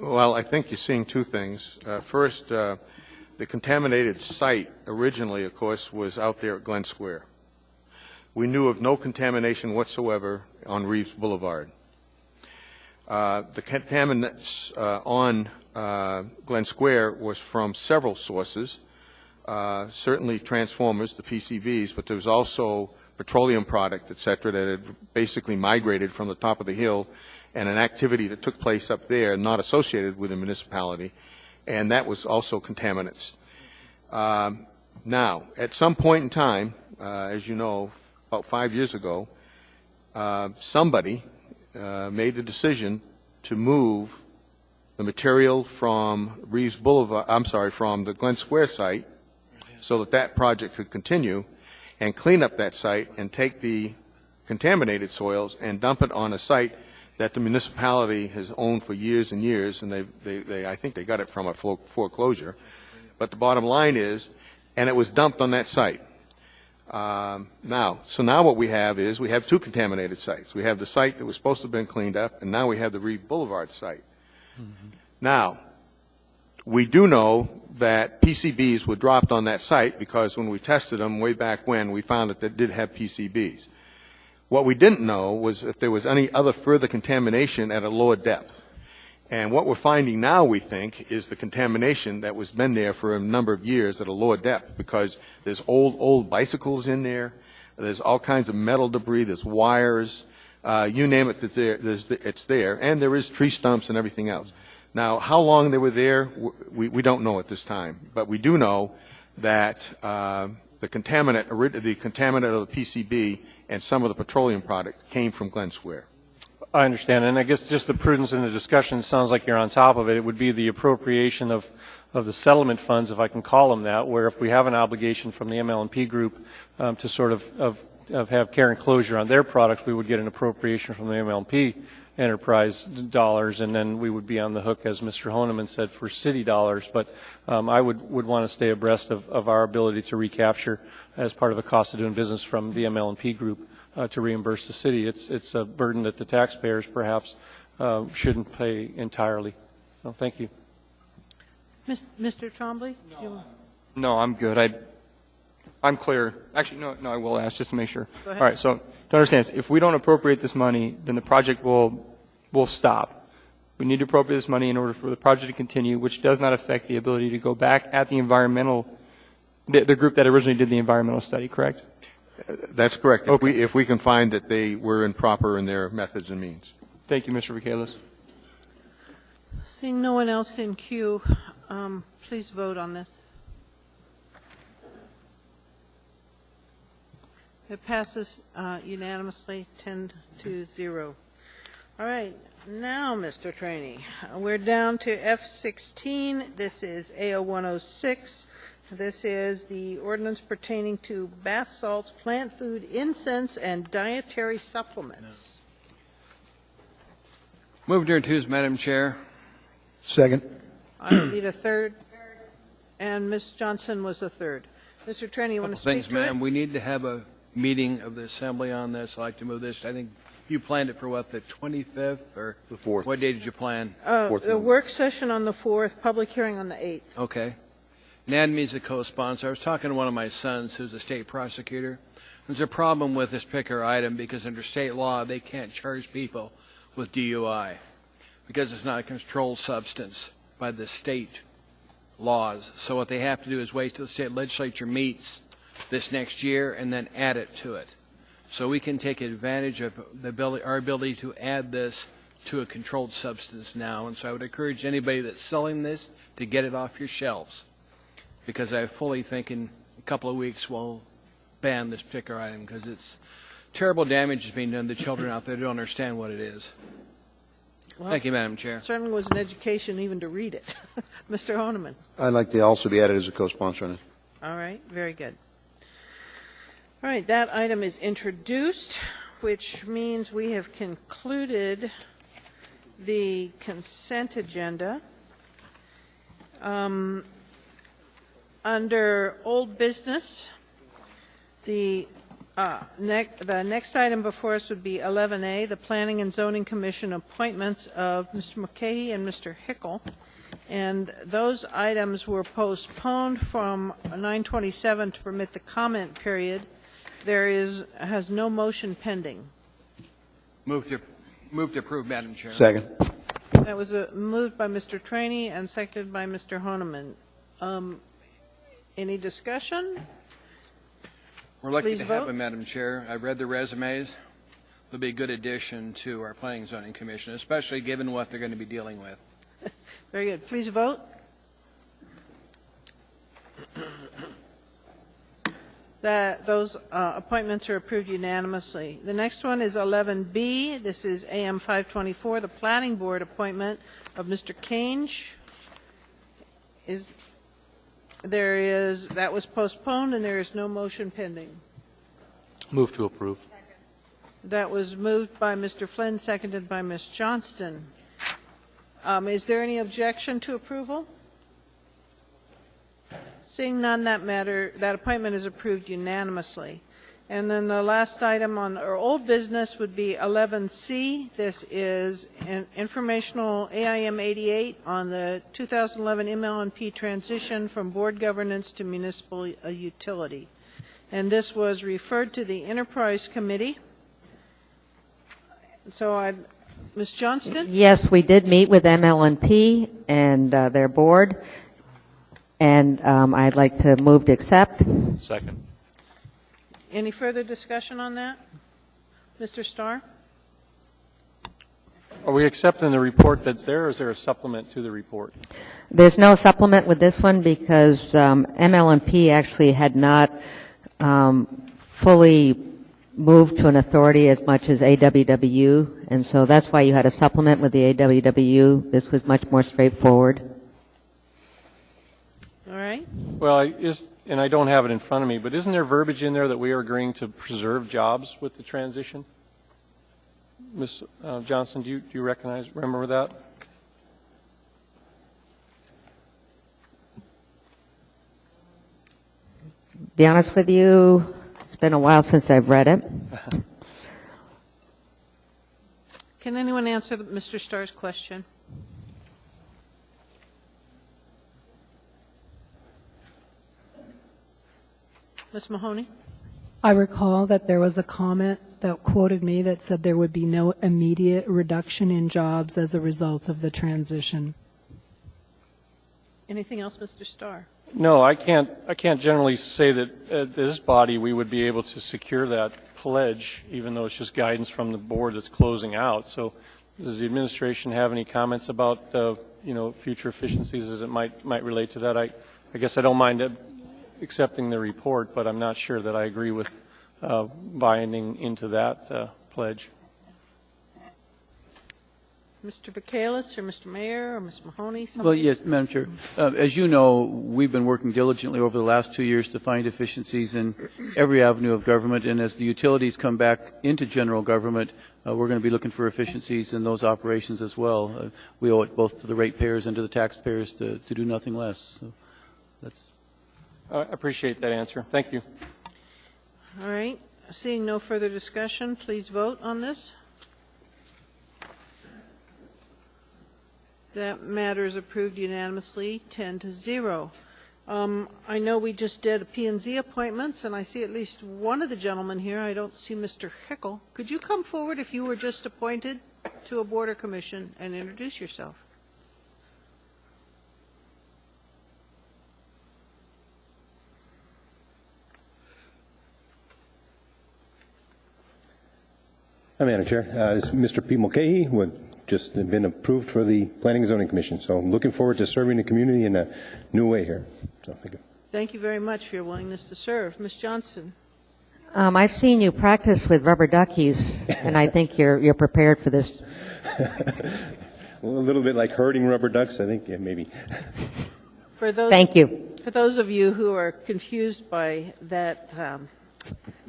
Well, I think you're seeing two things. First, the contaminated site originally, of course, was out there at Glen Square. We knew of no contamination whatsoever on Reeves Boulevard. The contaminants on Glen Square was from several sources, certainly transformers, the PCBs, but there was also petroleum product, et cetera, that had basically migrated from the top of the hill, and an activity that took place up there not associated with the municipality, and that was also contaminants. Now, at some point in time, as you know, about 5 years ago, somebody made the decision to move the material from Reeves Boulevard, from the Glen Square site, so that project could continue, and clean up that site and take the contaminated soils and dump it on a site that the municipality has owned for years and years, and I think they got it from a foreclosure. But the bottom line is, and it was dumped on that site. So now what we have is we have two contaminated sites. We have the site that was supposed to have been cleaned up, and now we have the Reeves Boulevard site. Mm-hmm. Now, we do know that PCBs were dropped on that site because when we tested them way back when, we found that they did have PCBs. What we didn't know was if there was any other further contamination at a lower depth. And what we're finding now, we think, is the contamination that was been there for a number of years at a lower depth, because there's old bicycles in there, there's all kinds of metal debris, there's wires, you name it, it's there, and there is tree stumps and everything else. Now, how long they were there, we don't know at this time, but we do know that the contaminant of the PCB and some of the petroleum product came from Glen Square. I understand, and I guess just the prudence in the discussion, sounds like you're on top of it. It would be the appropriation of the settlement funds, if I can call them that, where if we have an obligation from the ML&P group to sort of have care and closure on their products, we would get an appropriation from the ML&P enterprise dollars, and then we would be on the hook, as Mr. Honeman said, for city dollars. But I would want to stay abreast of our ability to recapture as part of a cost of doing business from the ML&P group to reimburse the city. It's a burden that the taxpayers perhaps shouldn't pay entirely. So thank you. Mr. Trombley? No, I'm good. I'm clear. Actually, no, I will ask just to make sure. Go ahead. All right, so to understand, if we don't appropriate this money, then the project will stop. We need to appropriate this money in order for the project to continue, which does not affect the ability to go back at the the group that originally did the environmental study, correct? That's correct. Okay. If we can find that they were improper in their methods and means. Thank you, Mr. Vakelis. Seeing no one else in queue, please vote on this. It passes unanimously, 10-0. All right, now, Mr. Trainee, we're down to F16. This is A0106. This is the ordinance pertaining to bath salts, plant food, incense, and dietary supplements. Move to introduce, Madam Chair. Second. I need a third, and Ms. Johnson was a third. Mr. Trainee, you want to speak Thanks, to ma'am. it? We need to have a meeting of the Assembly on this. I'd like to move this. I think you planned it for what, the 25th or the 4th? What day did you plan? The work session on the 4th, public hearing on the 8th. Okay. NADME's a co-sponsor. I was talking to one of my sons who's a state prosecutor. There's a problem with this particular item because under state law they can't charge people with DUI because it's not a controlled substance by the state laws. So what they have to do is wait till the state legislature meets this next year and then add it to it. So we can take advantage of our ability to add this to a controlled substance now. And so I would encourage anybody that's selling this to get it off your shelves, because I fully think in a couple of weeks we'll ban this particular item, because it's terrible damage is being done to children out there who don't understand what it is. Well, Thank you, Madam Chair. Certainly was an education even to read it. Mr. Honeman. I'd like to also be added as a co-sponsor on it. All right, very good. All right, that item is introduced, which means we have concluded the consent agenda. Under old business, the next item before us would be 11A, the Planning and Zoning Commission appointments of Mr. McKay and Mr. Hickle. And those items were postponed from 9/27 to permit the comment period. There has no motion pending. Move to approve, Madam Chair. Second. That was moved by Mr. Trainee and seconded by Mr. Honeman. Any discussion? We're lucky Please to have vote. them, Madam Chair. I've read the resumes. They'll be a good addition to our Planning and Zoning Commission, especially given what they're going to be dealing with. Very good. Please vote. Those appointments are approved unanimously. The next one is 11B. This is AM 524, the Planning Board appointment of Mr. Kange. That was postponed, and there is no motion pending. Move to approve. That was moved by Mr. Flynn, seconded by Ms. Johnston. Is there any objection to approval? Seeing none, that appointment is approved unanimously. And then the last item on our old business would be 11C. This is an informational AIM 88 on the 2011 ML&P transition from board governance to municipal utility. And this was referred to the Enterprise Committee. So Ms. Johnston? Yes, we did meet with ML&P and their board, and I'd like to move to accept. Second. Any further discussion on that? Mr. Starr? Are we accepting the report that's there, or is there a supplement to the report? There's no supplement with this one because ML&P actually had not fully moved to an authority as much as AWW, and so that's why you had a supplement with the AWW. This was much more straightforward. All right. Well, and I don't have it in front of me, but isn't there verbiage in there that we are agreeing to preserve jobs with the transition? Ms. Johnson, do you remember that? Be honest with you, it's been a while since I've read it. Can anyone answer Mr. Starr's question? Ms. Mahoney? I recall that there was a comment that quoted me that said there would be no immediate reduction in jobs as a result of the transition. Anything else, Mr. Starr? No, I can't generally say that at this body we would be able to secure that pledge, even though it's just guidance from the board that's closing out. So does the administration have any comments about future efficiencies as it might relate to that? I guess I don't mind accepting the report, but I'm not sure that I agree with binding into that pledge. Mr. Vacalis or Mr. Mayor or Ms. Mahoney? Well, yes, Madam Chair. As you know, we've been working diligently over the last 2 years to find efficiencies in every avenue of government, and as the utilities come back into general government, we're going to be looking for efficiencies in those operations as well. We owe it both to the ratepayers and to the taxpayers to do nothing less. So that's. I appreciate that answer. Thank you. All right. Seeing no further discussion, please vote on this. That matter is approved unanimously, 10-0. I know we just did P&Z appointments, and I see at least one of the gentlemen here. I don't see Mr. Hickle. Could you come forward if you were just appointed to a board or commission and introduce yourself? Hi, Madam Chair. It's Mr. Pete Mulcahy, who had just been approved for the Planning and Zoning Commission. So I'm looking forward to serving the community in a new way here. So thank you. Thank you very much for your willingness to serve. Ms. Johnson? I've seen you practice with rubber duckies, and I think you're prepared for this. Well, a little bit like herding rubber ducks, I think, yeah, maybe. Thank you. For those of you who are confused by that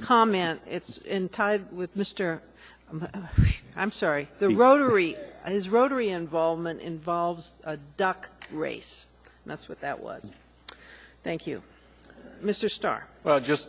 comment, it's tied with Mr. I'm sorry, the Rotary, his Rotary involvement involves a duck race. And that's what that was. Thank you. Mr. Starr. Well, just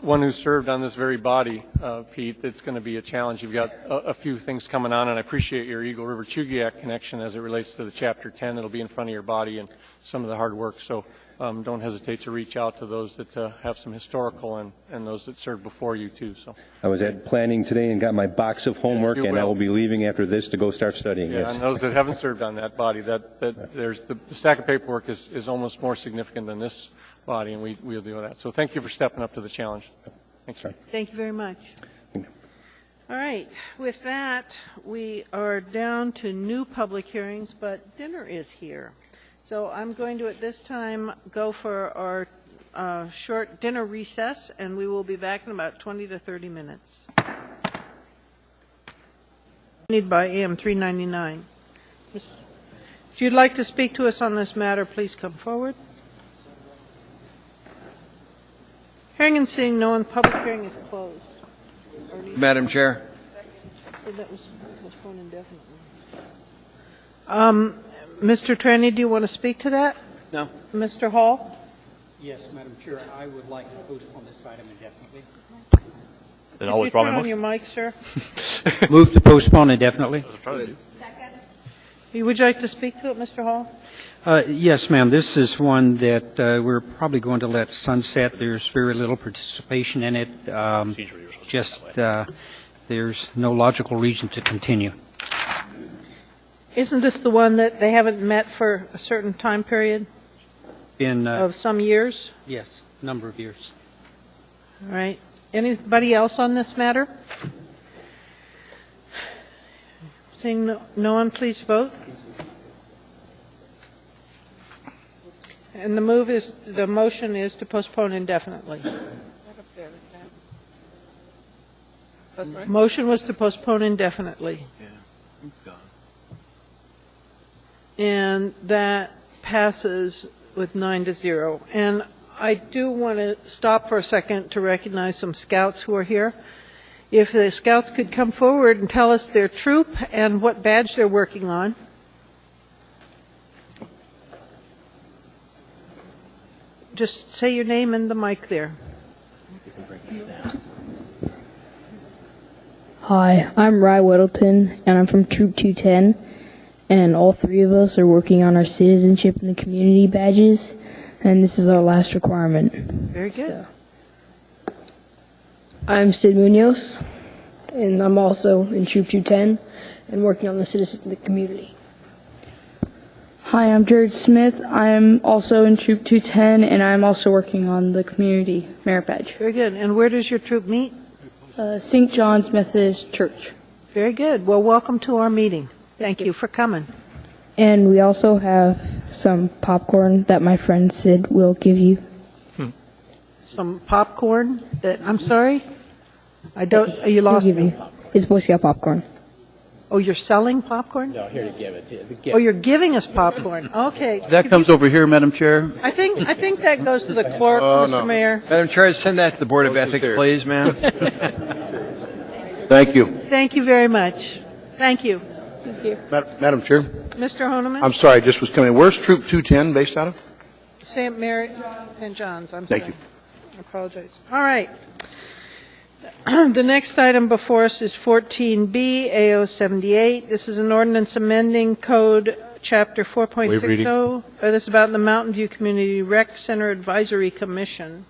one who served on this very body, Pete, it's going to be a challenge. You've got a few things coming on, and I appreciate your Eagle River Chugiak connection as it relates to the Chapter 10. It'll be in front of your body and some of the hard work. So don't hesitate to reach out to those that have some historical and those that served before you, too. So I was at planning today and got my box of homework, and I will be leaving after this to go start studying. Yeah, Yes. and those that haven't served on that body, that there's the stack of paperwork is almost more significant than this body, and we'll do that. So thank you for stepping up to the challenge. Thanks. Thank you very much. All right. With that, we are down to new public hearings, but dinner is here. So I'm going to, at this time, go for our short dinner recess, and we will be back in about 20 to 30 minutes. Need by AM 399. If you'd like to speak to us on this matter, please come forward. Hearing and seeing no one, public hearing is closed. Madam Chair. That was postponed indefinitely. Mr. Tranny, do you want to speak to that? No. Mr. Hall? Yes, Madam Chair, I would like to postpone this item indefinitely. Then I'll withdraw my Could motion. you turn on your mic, sir? Move to postpone indefinitely. Would you like to speak to it, Mr. Hall? Yes, ma'am. This is one that we're probably going to let sunset. There's very little participation in it. There's no logical reason to continue. Isn't this the one that they haven't met for a certain time period of some years? Yes, number of years. All right. Anybody else on this matter? Seeing no one, please vote. And the motion is to postpone indefinitely. Motion was to postpone indefinitely. And that passes with 9-0. And I do want to stop for a second to recognize some scouts who are here. If the scouts could come forward and tell us their troop and what badge they're working on. Just say your name and the mic there. Hi, I'm Rye Weddleton, and I'm from Troop 210, and all three of us are working on our citizenship and the community badges, and this is our last requirement. Very good. I'm Sid Munoz, and I'm also in Troop 210 and working on the citizen and the community. Hi, I'm Jared Smith. I'm also in Troop 210, and I'm also working on the community merit badge. Very good. And where does your troop meet? St. John's Methodist Church. Very good. Well, welcome to our meeting. Thank you for coming. And we also have some popcorn that my friend Sid will give you. Some popcorn that, I'm sorry? You lost me. It's Boy Scout popcorn. Oh, you're selling popcorn? No, here to give it. Oh, you're giving us popcorn. Okay. That comes over here, Madam Chair. I think that goes to the clerk, Mr. Mayor. Madam Chair, send that to the Board of Ethics, please, ma'am. Thank you. Thank you very much. Thank you. Thank you. Madam Chair, Mr. Honeman? I'm sorry, I just was coming. Where's Troop 210 based out of? St. John's. I'm Thank sorry. you. I apologize. All right. The next item before us is 14B, AO 78. This is an ordinance amending Code Chapter 4.60. This is about the Mountain View Community Rec Center Advisory Commission.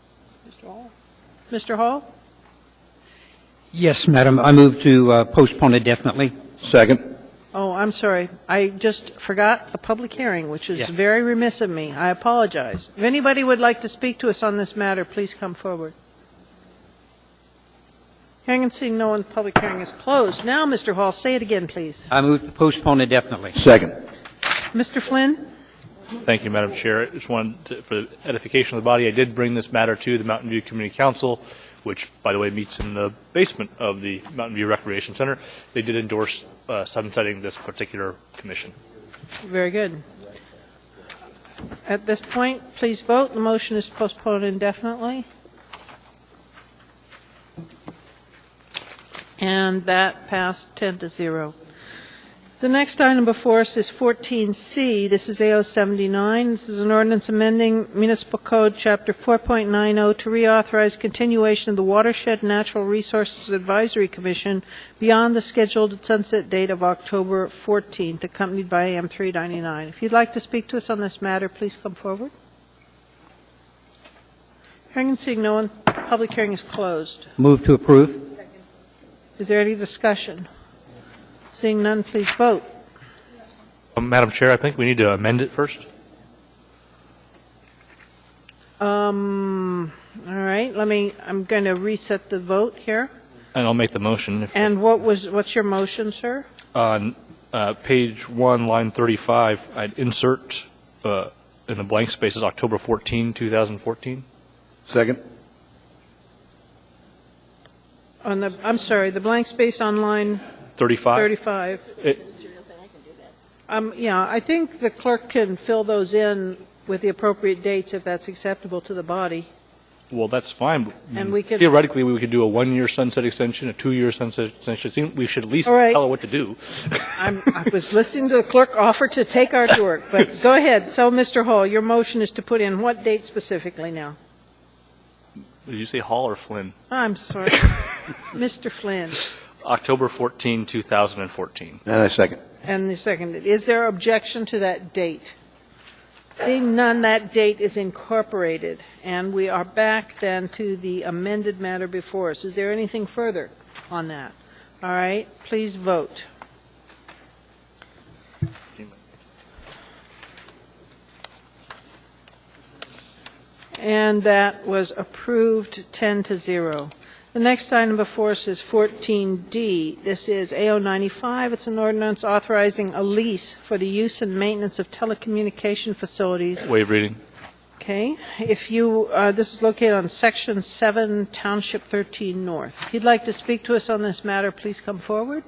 Mr. Hall? Mr. Hall? Yes, madam. I move to postpone indefinitely. Second. Oh, I'm sorry. I just forgot the public hearing, which is very remiss of me. I apologize. If anybody would like to speak to us on this matter, please come forward. Hearing and seeing no one, the public hearing is closed. Now, Mr. Hall, say it again, please. I move to postpone indefinitely. Second. Mr. Flynn? Thank you, Madam Chair. I just wanted to, for the edification of the body, I did bring this matter to the Mountain View Community Council, which, by the way, meets in the basement of the Mountain View Recreation Center. They did endorse sunsetting this particular commission. Very good. At this point, please vote. The motion is postponed indefinitely. And that passed 10-0. The next item before us is 14C. This is AO 79. This is an ordinance amending Municipal Code Chapter 4.90 to reauthorize continuation of the Watershed Natural Resources Advisory Commission beyond the scheduled sunset date of October 14th, accompanied by AM 399. If you'd like to speak to us on this matter, please come forward. Hearing and seeing no one, public hearing is closed. Move to approve. Is there any discussion? Seeing none, please vote. Madam Chair, I think we need to amend it first. All right, I'm going to reset the vote here. And I'll make the motion. And what's your motion, sir? On page 1, line 35, I'd insert in the blank spaces October 14, 2014. Second. I'm sorry, the blank space on line 35. 35. Yeah, I think the clerk can fill those in with the appropriate dates if that's acceptable to the body. Well, that's fine. And we could- Theoretically, we could do a 1-year sunset extension, a 2-year sunset extension. We should at least All right. tell her what to do. I was listening to the clerk offer to take our work, but go ahead. So, Mr. Hall, your motion is to put in what date specifically now? Did you say Hall or Flynn? I'm sorry. Mr. Flynn. October 14, 2014. And I second. And the second, is there objection to that date? Seeing none, that date is incorporated. And we are back then to the amended matter before us. Is there anything further on that? All right, please vote. And that was approved 10-0. The next item before us is 14D. This is AO 95. It's an ordinance authorizing a lease for the use and maintenance of telecommunication facilities. Waive reading. Okay. If you, this is located on Section 7, Township 13 North. If you'd like to speak to us on this matter, please come forward.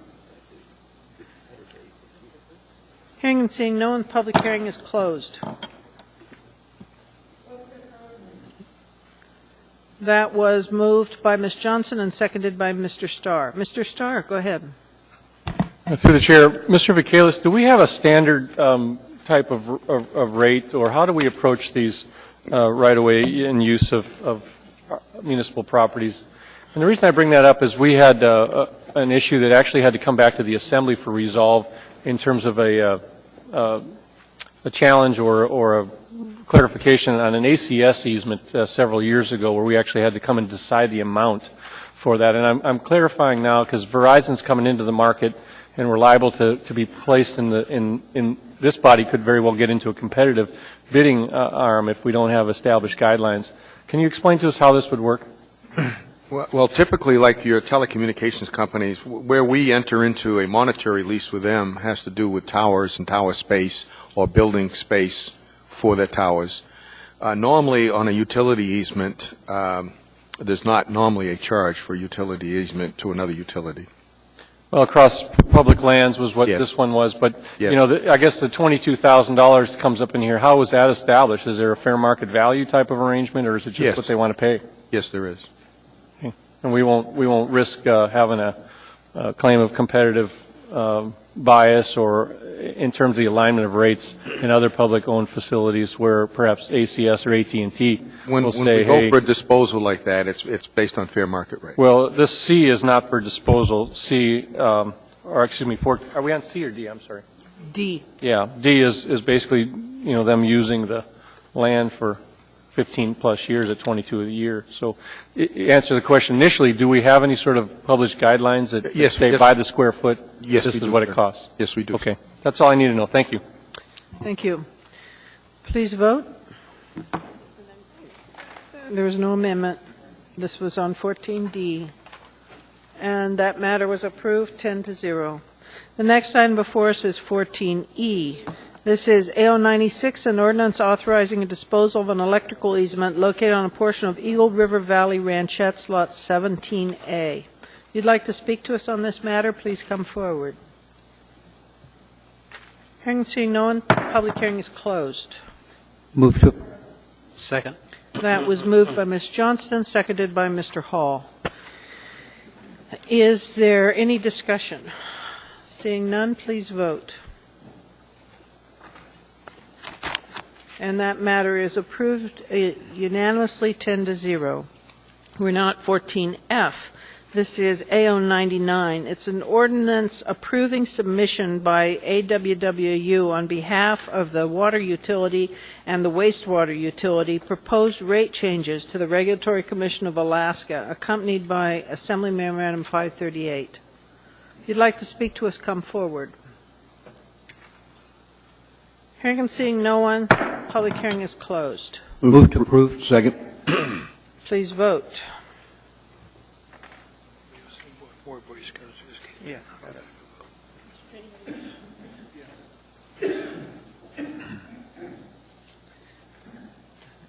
Hearing and seeing no one, public hearing is closed. That was moved by Ms. Johnson and seconded by Mr. Starr. Mr. Starr, go ahead. Through the chair, Mr. Vacalis, do we have a standard type of rate, or how do we approach these right-of-way in use of municipal properties? And the reason I bring that up is we had an issue that actually had to come back to the Assembly for resolve in terms of a challenge or a clarification on an ACS easement several years ago, where we actually had to come and decide the amount for that. And I'm clarifying now because Verizon's coming into the market, and we're liable to be placed in this body could very well get into a competitive bidding arm if we don't have established guidelines. Can you explain to us how this would work? Well, typically, like your telecommunications companies, where we enter into a monetary lease with them has to do with towers and tower space or building space for their towers. Normally, on a utility easement, there's not normally a charge for utility easement to another utility. Well, across public lands was what Yes. this one was, but Yes. you know, I guess the $22,000 comes up in here. How was that established? Is there a fair market value type of arrangement, or is it just Yes. what they want to pay? Yes, there is. And we won't risk having a claim of competitive bias or in terms of the alignment of rates in other public-owned facilities where perhaps ACS or AT&T When will we say, go hey, for a disposal like that, it's based on fair market rate. well, this C is not for disposal. C, or excuse me, for, are we on C or D? I'm sorry. D. Yeah, D is basically, you know, them using the land for 15-plus years at 22 a year. So, answer the question initially, do we have any sort of published guidelines that Yes, say yes. by the square foot, Yes, this we is do, what it sir. costs? Yes, we do. Okay, that's all I need to know. Thank you. Thank you. Please vote. There was no amendment. This was on 14D. And that matter was approved 10-0. The next item before us is 14E. This is AO 96, an ordinance authorizing a disposal of an electrical easement located on a portion of Eagle River Valley Ranchettes, Lot 17A. If you'd like to speak to us on this matter, please come forward. Hearing and seeing no one, public hearing is closed. Move to. Second. That was moved by Ms. Johnston, seconded by Mr. Hall. Is there any discussion? Seeing none, please vote. And that matter is approved unanimously 10-0. We're now at 14F. This is AO 99. It's an ordinance approving submission by AWWU on behalf of the water utility and the wastewater utility proposed rate changes to the Regulatory Commission of Alaska, accompanied by Assembly Memorandum 538. If you'd like to speak to us, come forward. Hearing and seeing no one, public hearing is closed. Move to approve. Second. Please vote. Yeah.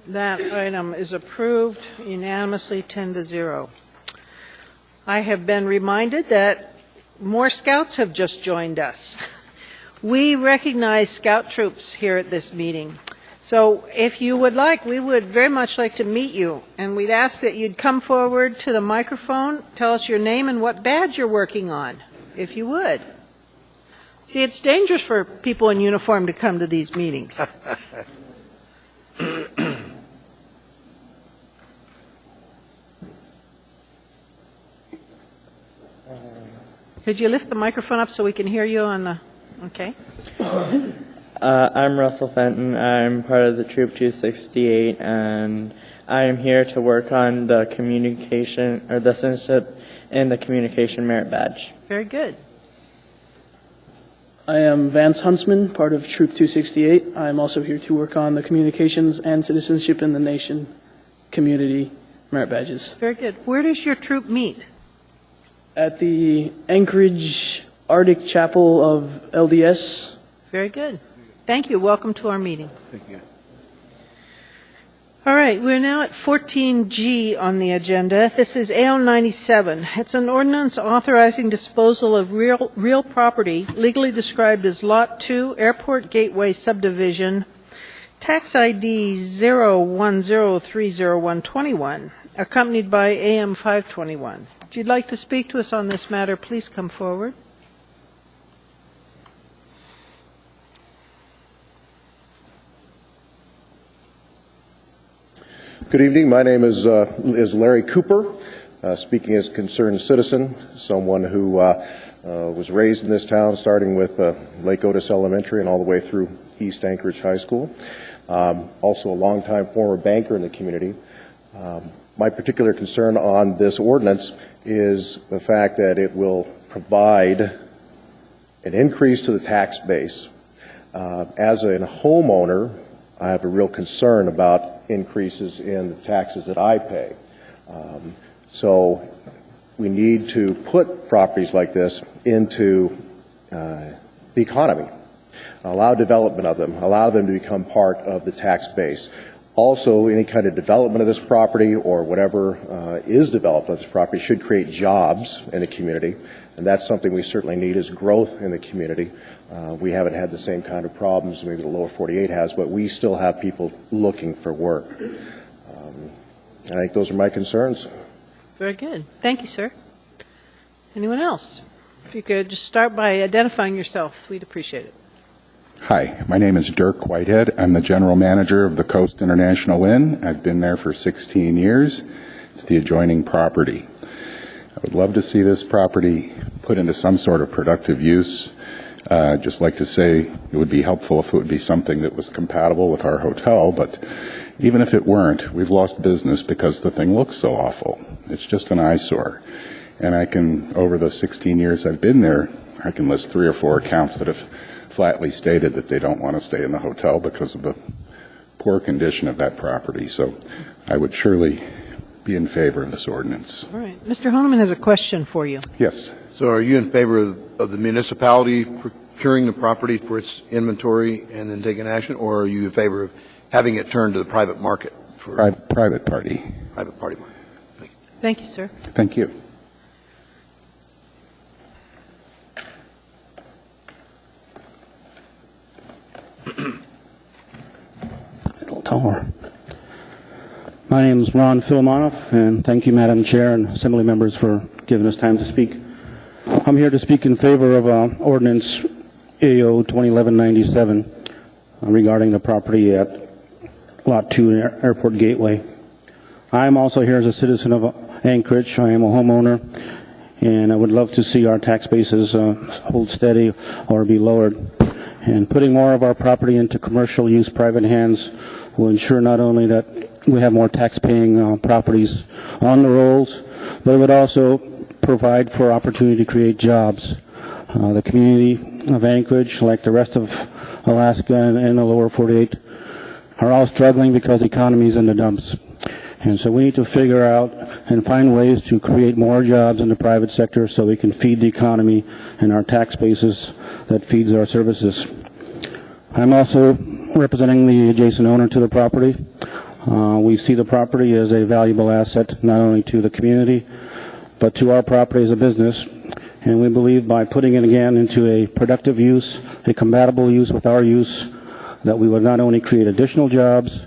That item is approved unanimously 10-0. I have been reminded that more scouts have just joined us. We recognize scout troops here at this meeting. So if you would like, we would very much like to meet you, and we'd ask that you'd come forward to the microphone, tell us your name and what badge you're working on, if you would. See, it's dangerous for people in uniform to come to these meetings. Could you lift the microphone up so we can hear you on the, okay? I'm Russell Fenton. I'm part of the Troop 268, and I am here to work on the communication, or the citizenship and the communication merit badge. Very good. I am Vance Huntsman, part of Troop 268. I'm also here to work on the communications and citizenship in the nation community merit badges. Very good. Where does your troop meet? At the Anchorage Arctic Chapel of LDS. Very good. Thank you. Welcome to our meeting. Thank you. All right, we're now at 14G on the agenda. This is AO 97. It's an ordinance authorizing disposal of real property legally described as Lot 2, Airport Gateway Subdivision, tax ID 010302121, accompanied by AM 521. If you'd like to speak to us on this matter, please come forward. Good evening. My name is Larry Cooper, speaking as a concerned citizen, someone who was raised in this town, starting with Lake Otis Elementary and all the way through East Anchorage High School. Also a longtime former banker in the community. My particular concern on this ordinance is the fact that it will provide an increase to the tax base. As a homeowner, I have a real concern about increases in the taxes that I pay. So we need to put properties like this into the economy, allow development of them, allow them to become part of the tax base. Also, any kind of development of this property or whatever is developed on this property should create jobs in the community, and that's something we certainly need is growth in the community. We haven't had the same kind of problems maybe the lower 48 has, but we still have people looking for work. I think those are my concerns. Very good. Thank you, sir. Anyone else? If you could just start by identifying yourself, we'd appreciate it. Hi, my name is Dirk Whitehead. I'm the general manager of the Coast International Inn. I've been there for 16 years. It's the adjoining property. I would love to see this property put into some sort of productive use. Just like to say it would be helpful if it would be something that was compatible with our hotel, but even if it weren't, we've lost business because the thing looks so awful. It's just an eyesore. And I can, over the 16 years I've been there, I can list 3 or 4 accounts that have flatly stated that they don't want to stay in the hotel because of the poor condition of that property. So I would surely be in favor of this ordinance. All right. Mr. Honeman has a question for you. Yes. So are you in favor of the municipality procuring the property for its inventory and then taking action, or are you in favor of having it turned to the private market? For Private party. Private party market. Thank you, sir. Thank you. Taller. My name is Ron Filomonov, and thank you, Madam Chair and Assembly members, for giving us time to speak. I'm here to speak in favor of Ordinance AO 2011-97 regarding the property at Lot 2 Airport Gateway. I am also here as a citizen of Anchorage. I am a homeowner, and I would love to see our tax bases hold steady or be lowered. And putting more of our property into commercial use, private hands, will ensure not only that we have more tax-paying properties on the rolls, but it would also provide for opportunity to create jobs. The community of Anchorage, like the rest of Alaska and the lower 48, are all struggling because the economy is in the dumps. And so we need to figure out and find ways to create more jobs in the private sector so we can feed the economy and our tax bases that feeds our services. I'm also representing the adjacent owner to the property. We see the property as a valuable asset not only to the community but to our property as a business, and we believe by putting it again into a productive use, a compatible use with our use, that we would not only create additional jobs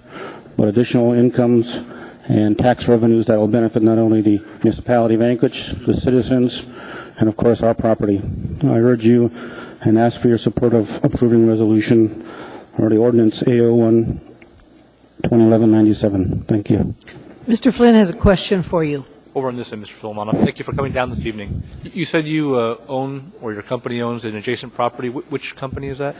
but additional incomes and tax revenues that will benefit not only the municipality of Anchorage, the citizens, and of course our property. I urge you and ask for your support of approving resolution or the ordinance AO 2011-97. Thank you. Mr. Flynn has a question for you. Over on this end, Mr. Filomonov. Thank you for coming down this evening. You said you own, or your company owns, an adjacent property. Which company is that?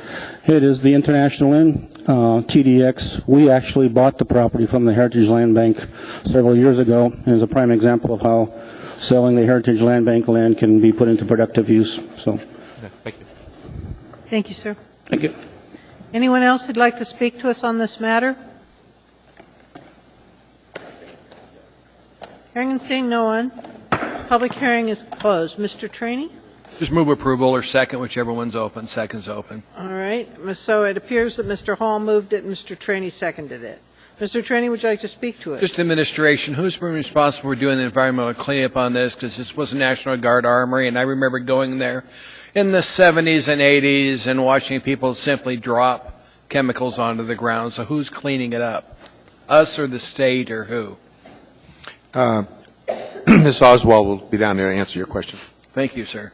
It is the International Inn, TDX. We actually bought the property from the Heritage Land Bank several years ago, and is a prime example of how selling the Heritage Land Bank land can be put into productive use. So, thank you. Thank you, sir. Thank you. Anyone else who'd like to speak to us on this matter? Hearing and seeing no one, public hearing is closed. Mr. Trainee? Just move approval or second, whichever one's open. Second's open. All right. So it appears that Mr. Hall moved it and Mr. Trainee seconded it. Mr. Trainee, would you like to speak to it? Just administration, who's been responsible for doing the environmental cleanup on this? Because this was a National Guard armory, and I remember going there in the 70s and 80s and watching people simply drop chemicals onto the ground. So who's cleaning it up? Us or the state or who? Ms. Oswald will be down there to answer your question. Thank you, sir.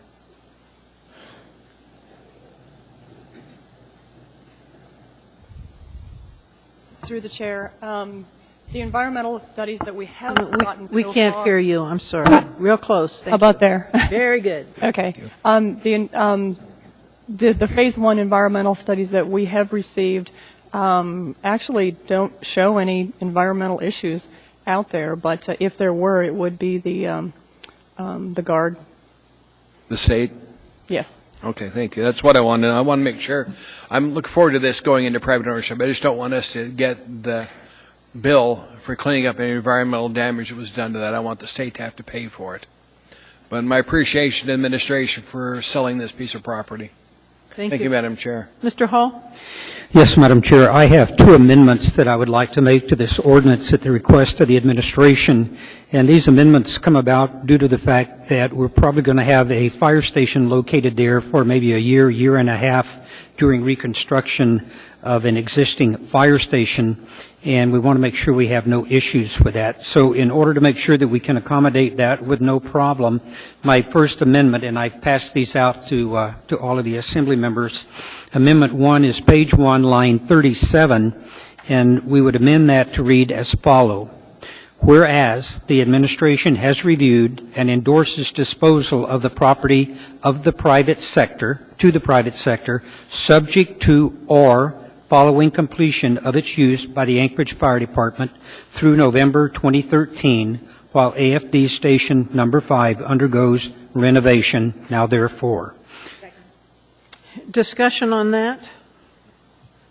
Through the chair, the environmental studies that we have gotten so We can't far, hear you. I'm sorry. Real close. Thank How about you. there? Very good. Okay. The phase one environmental studies that we have received actually don't show any environmental issues out there, but if there were, it would be the Guard. The state? Yes. Okay, thank you. That's what I wanted. I want to make sure. I'm looking forward to this going into private ownership. I just don't want us to get the bill for cleaning up any environmental damage that was done to that. I want the state to have to pay for it. But my appreciation to administration for selling this piece of property. Thank you, Madam Chair. Mr. Hall? Yes, Madam Chair. I have two amendments that I would like to make to this ordinance at the request of the administration. And these amendments come about due to the fact that we're probably going to have a fire station located there for maybe a year, year and a half during reconstruction of an existing fire station. And we want to make sure we have no issues with that. So in order to make sure that we can accommodate that with no problem, my first amendment, and I've passed these out to all of the Assembly members, Amendment 1 is page 1, line 37, and we would amend that to read as follows. Whereas the administration has reviewed and endorses disposal of the property of the private sector, to the private sector, subject to or following completion of its use by the Anchorage Fire Department through November 2013, while AFD Station Number 5 undergoes renovation, now therefore. Discussion on that?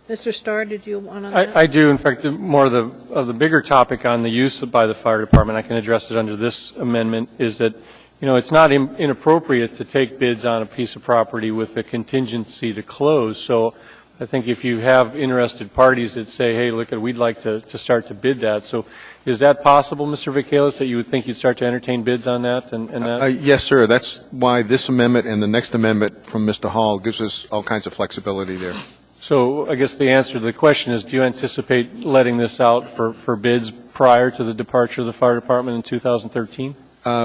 Mr. Starr, did you want to? I do. In fact, more of the bigger topic on the use by the fire department, I can address it under this amendment, is that, it's not inappropriate to take bids on a piece of property with a contingency to close. So I think if you have interested parties that say, hey, look, we'd like to start to bid that. So is that possible, Mr. Vakelis, that you would think you'd start to entertain bids on that? And that? Yes, sir. That's why this amendment and the next amendment from Mr. Hall gives us all kinds of flexibility there. So I guess the answer to the question is, do you anticipate letting this out for bids prior to the departure of the fire department in 2013?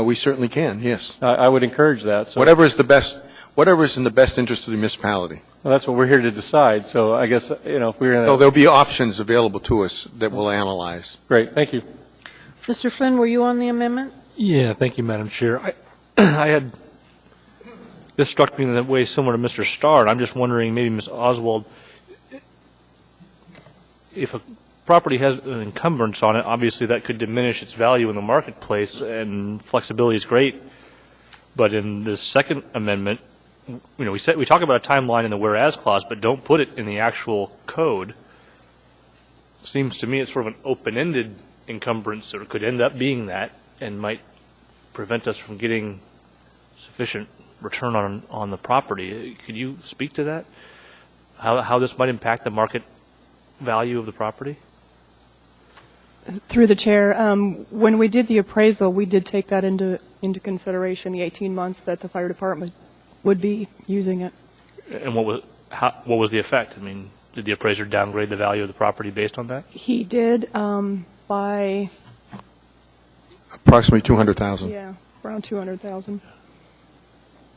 We certainly can, yes. I would encourage that. So whatever is in the best interest of the municipality. Well, that's what we're here to decide. So I guess, if we're in So there'll be options available to us that we'll analyze. Great, thank you. Mr. Flynn, were you on the amendment? Yeah, thank you, Madam Chair. This struck me in a way similar to Mr. Starr, and I'm just wondering, maybe Ms. Oswald, if a property has an encumbrance on it, obviously that could diminish its value in the marketplace, and flexibility is great. But in this second amendment, we talk about a timeline in the whereas clause, but don't put it in the actual code. Seems to me it's sort of an open-ended encumbrance, or it could end up being that, and might prevent us from getting sufficient return on the property. Could you speak to that? How this might impact the market value of the property? Through the chair, when we did the appraisal, we did take that into consideration, the 18 months that the fire department would be using it. And what was the effect? I mean, did the appraiser downgrade the value of the property based on that? He did by approximately $200,000. Yeah, around $200,000.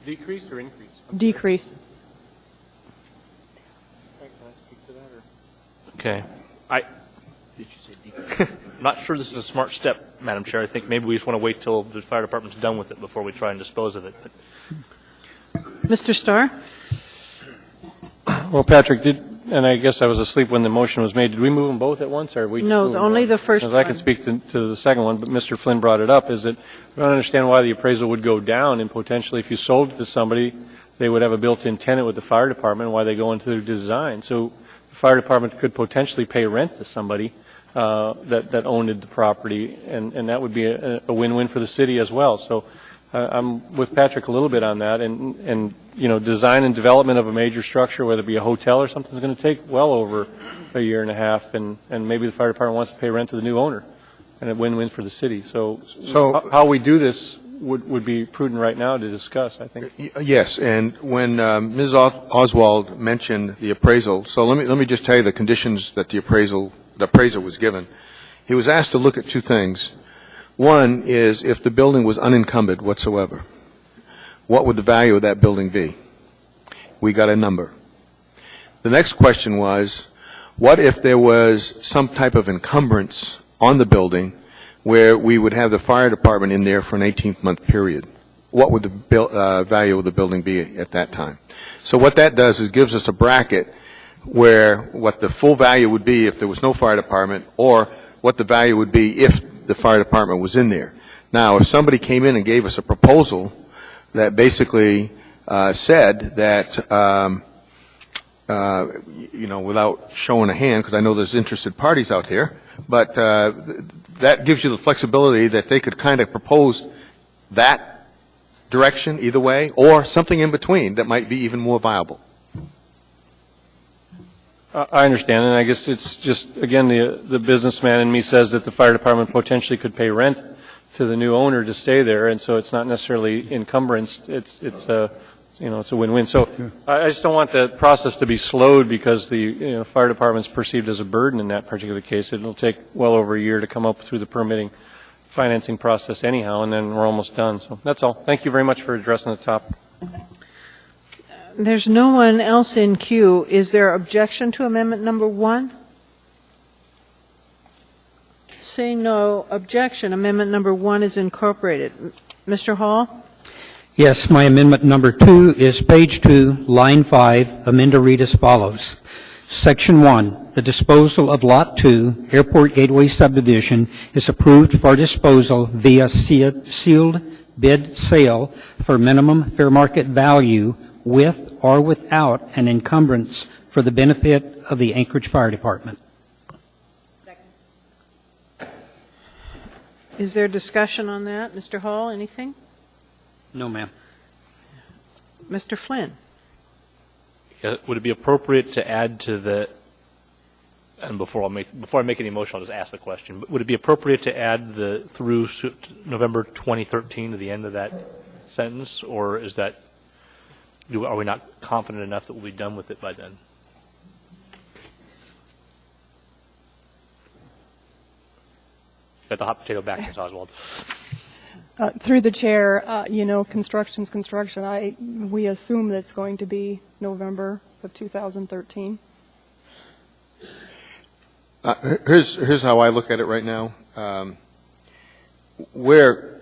Decreased or increased? Decreased. Okay. Did you say decrease? I'm not sure this is a smart step, Madam Chair. I think maybe we just want to wait till the fire department's done with it before we try and dispose of it. But Mr. Starr? Well, Patrick, and I guess I was asleep when the motion was made. Did we move them both at once, or we? No, only the first one. I can speak to the second one, but Mr. Flynn brought it up. Is that I don't understand why the appraisal would go down, and potentially, if you sold it to somebody, they would have a built-in tenant with the fire department. Why they go into their design? So the fire department could potentially pay rent to somebody that owned the property, and that would be a win-win for the city as well. So I'm with Patrick a little bit on that, and design and development of a major structure, whether it be a hotel or something, is going to take well over a year and a half, and maybe the fire department wants to pay rent to the new owner, and a win-win for the city. So how we do this would be prudent right now to discuss, I think. Yes, and when Ms. Oswald mentioned the appraisal, so let me just tell you the conditions that the appraiser was given. He was asked to look at two things. One is if the building was unencumbered whatsoever, what would the value of that building be? We got a number. The next question was, what if there was some type of encumbrance on the building where we would have the fire department in there for an 18-month period? What would the value of the building be at that time? So what that does is gives us a bracket where what the full value would be if there was no fire department, or what the value would be if the fire department was in there. Now, if somebody came in and gave us a proposal that basically said that, without showing a hand, because I know there's interested parties out there, but that gives you the flexibility that they could kind of propose that direction either way, or something in between that might be even more viable. I understand, and I guess it's just, again, the businessman in me says that the fire department potentially could pay rent to the new owner to stay there, and so it's not necessarily encumbrance. It's a win-win. So I just don't want the process to be slowed because the fire department's perceived as a burden in that particular case. It'll take well over a year to come up through the permitting financing process anyhow, and then we're almost done. So that's all. Thank you very much for addressing the topic. There's no one else in queue. Is there objection to amendment number 1? Seeing no objection, amendment number 1 is incorporated. Mr. Hall? Yes, my amendment number 2 is page 2, line 5, amend to read as follows. Section 1, the disposal of Lot 2, Airport Gateway Subdivision, is approved for disposal via sealed bid sale for minimum fair market value with or without an encumbrance for the benefit of the Anchorage Fire Department. Is there discussion on that? Mr. Hall, anything? No, ma'am. Mr. Flynn? Would it be appropriate to add to the, and before I make any motion, I'll just ask the question, but would it be appropriate to add the through November 2013 to the end of that sentence, or is that, are we not confident enough that we'll be done with it by then? Got the hot potato back, Ms. Oswald. Through the chair, construction's construction. We assume that's going to be November of 2013. Here's how I look at it right now. We're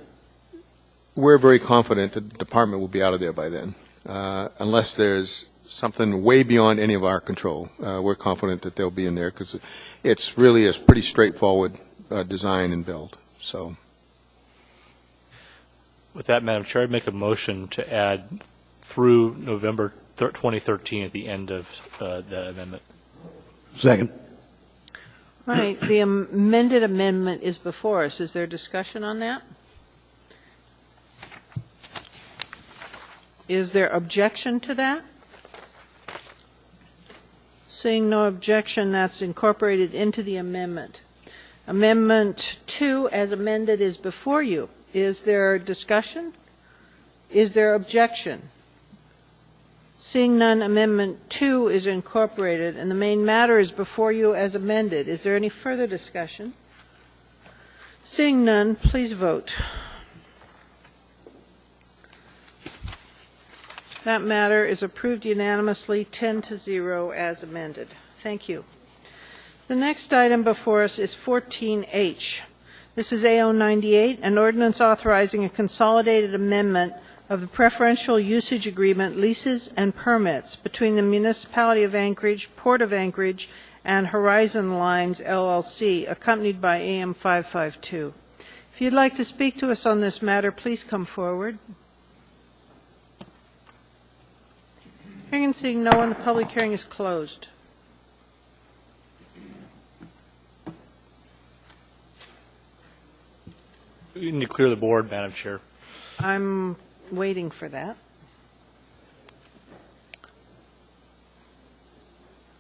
very confident that the department will be out of there by then, unless there's something way beyond any of our control. We're confident that they'll be in there because it's really a pretty straightforward design and build. So, with that, Madam Chair, I'd make a motion to add through November 2013 at the end of the amendment. Second. Right. The amended amendment is before us. Is there discussion on that? Is there objection to that? Seeing no objection, that's incorporated into the amendment. Amendment 2, as amended, is before you. Is there discussion? Is there objection? Seeing none, Amendment 2 is incorporated, and the main matter is before you as amended. Is there any further discussion? Seeing none, please vote. That matter is approved unanimously, 10-0 as amended. Thank you. The next item before us is 14H. This is A098, an ordinance authorizing a consolidated amendment of the preferential usage agreement, leases, and permits between the Municipality of Anchorage, Port of Anchorage, and Horizon Lines, LLC, accompanied by AM 552. If you'd like to speak to us on this matter, please come forward. Hearing and seeing no one, the public hearing is closed. You need to clear the board, Madam Chair. I'm waiting for that.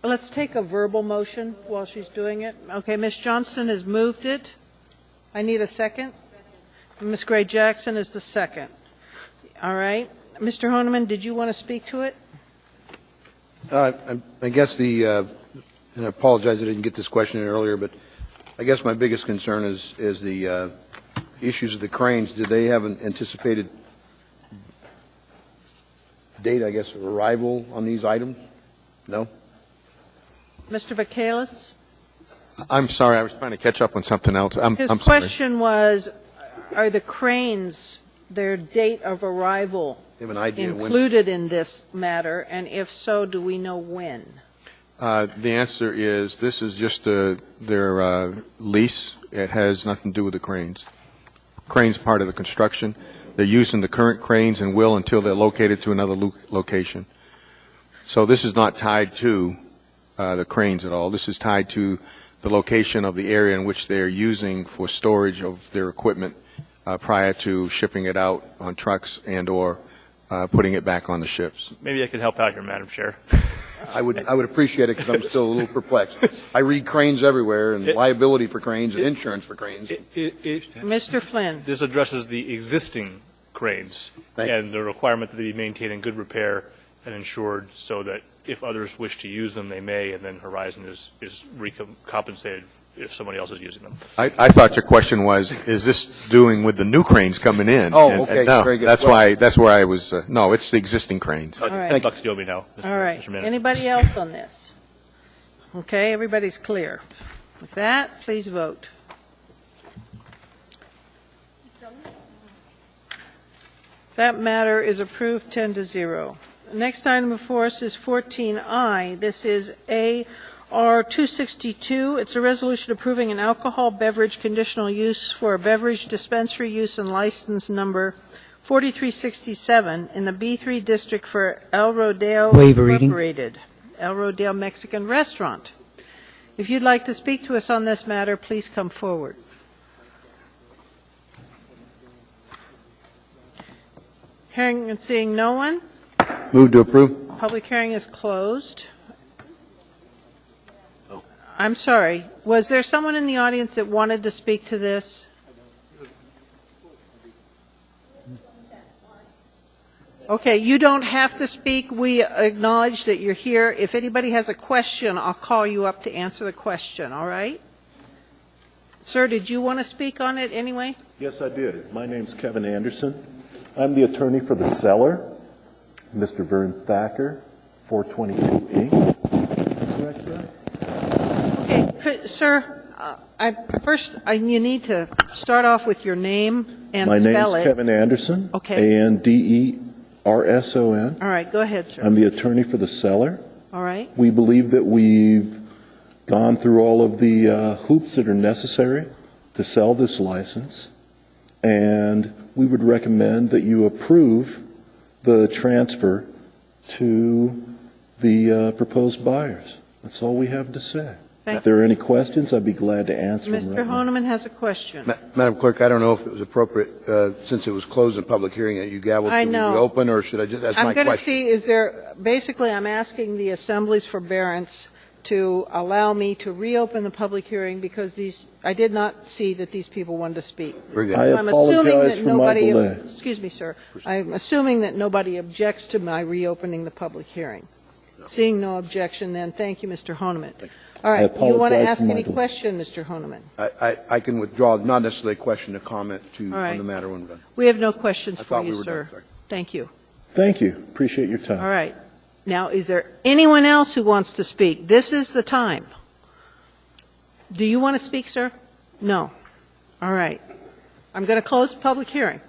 Let's take a verbal motion while she's doing it. Okay, Ms. Johnston has moved it. I need a second. Ms. Gray Jackson is the second. All right. Mr. Honeman, did you want to speak to it? I guess and I apologize I didn't get this question in earlier, but I guess my biggest concern is the issues of the cranes. Did they have an anticipated date, I guess, of arrival on these items? No? Mr. Vacalis? I'm sorry, I was trying to catch up on something else. I'm His sorry. question was, are the cranes, their date of arrival, You have an idea included in this matter, and if so, do we know when? The answer is this is just their lease. It has nothing to do with the cranes. Cranes part of the construction. They're using the current cranes and will until they're located to another location. So this is not tied to the cranes at all. This is tied to the location of the area in which they're using for storage of their equipment prior to shipping it out on trucks and or putting it back on the ships. Maybe I could help out here, Madam Chair. I would appreciate it because I'm still a little perplexed. I read cranes everywhere and liability for cranes and insurance for cranes. Mr. Flynn. This addresses the existing cranes and the requirement that they be maintained in good repair and insured so that if others wish to use them, they may, and then Horizon is compensated if somebody else is using them. I thought your question was, is this doing with the new cranes coming in? Oh, okay. No, Very good. that's where I was. No, it's the existing cranes. All right. Bucks Joby now. All right. Mr. Minute. Anybody else on this? Okay, everybody's clear. With that, please vote. That matter is approved 10-0. The next item before us is 14I. This is AR-262. It's a resolution approving an alcohol beverage conditional use for a beverage dispensary use and license number 4367 in the B3 district for El Rodeo Waive reading. Incorporated, El Rodeo Mexican Restaurant. If you'd like to speak to us on this matter, please come forward. Hearing and seeing no one, Move to approve. public hearing is closed. I'm sorry, was there someone in the audience that wanted to speak to this? Okay, you don't have to speak. We acknowledge that you're here. If anybody has a question, I'll call you up to answer the question, all right? Sir, did you want to speak on it anyway? Yes, I did. My name's Kevin Anderson. I'm the attorney for the seller, Mr. Vern Thacker, 422 Inc. Correct, right? Okay, sir, you need to start off with your name and My spell name's it. Kevin Anderson. Okay. Anderson. All right, go ahead, sir. I'm the attorney for the seller. All right. We believe that we've gone through all of the hoops that are necessary to sell this license, and we would recommend that you approve the transfer to the proposed buyers. That's all we have to say. If there are any questions, I'd be glad to answer them. Mr. Right now. Honeman has a question. Madam Clerk, I don't know if it was appropriate, since it was closed in public hearing, that you gavel I to know. reopen, or should I just ask my I'm going to question? basically I'm asking the Assembly's forbearance to allow me to reopen the public hearing because I did not see that these people wanted to speak. Very good. I I'm assuming apologize that for my nobody, delay. excuse me, sir, I'm assuming that nobody objects to my reopening the public hearing. Seeing no objection, then, thank you, Mr. Honeman. All right, you want to apologize ask for my any delay. question, Mr. Honeman? I can withdraw, not necessarily a question, a comment All right. on the matter when we're done. We have no questions I for thought you, we were sir. done, sorry. Thank you. Thank you. Appreciate your time. All right. Now, is there anyone else who wants to speak? This is the time. Do you want to speak, sir? No. All right. I'm going to close the public hearing.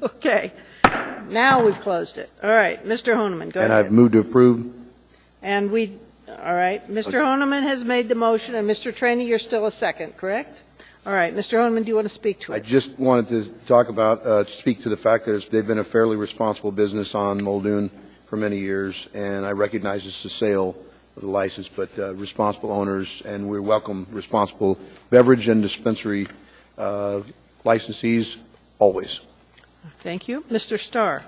Okay. Now we've closed it. All right. Mr. Honeman, go And ahead. I've moved to approve. And all right. Mr. Honeman has made the motion, and Mr. Trainee, you're still a second, correct? All right. Mr. Honeman, do you want to speak to I it? just wanted to talk about, speak to the fact that they've been a fairly responsible business on Muldoon for many years, and I recognize it's a sale of the license, but responsible owners, and we welcome responsible beverage and dispensary licensees always. Thank you. Mr. Starr.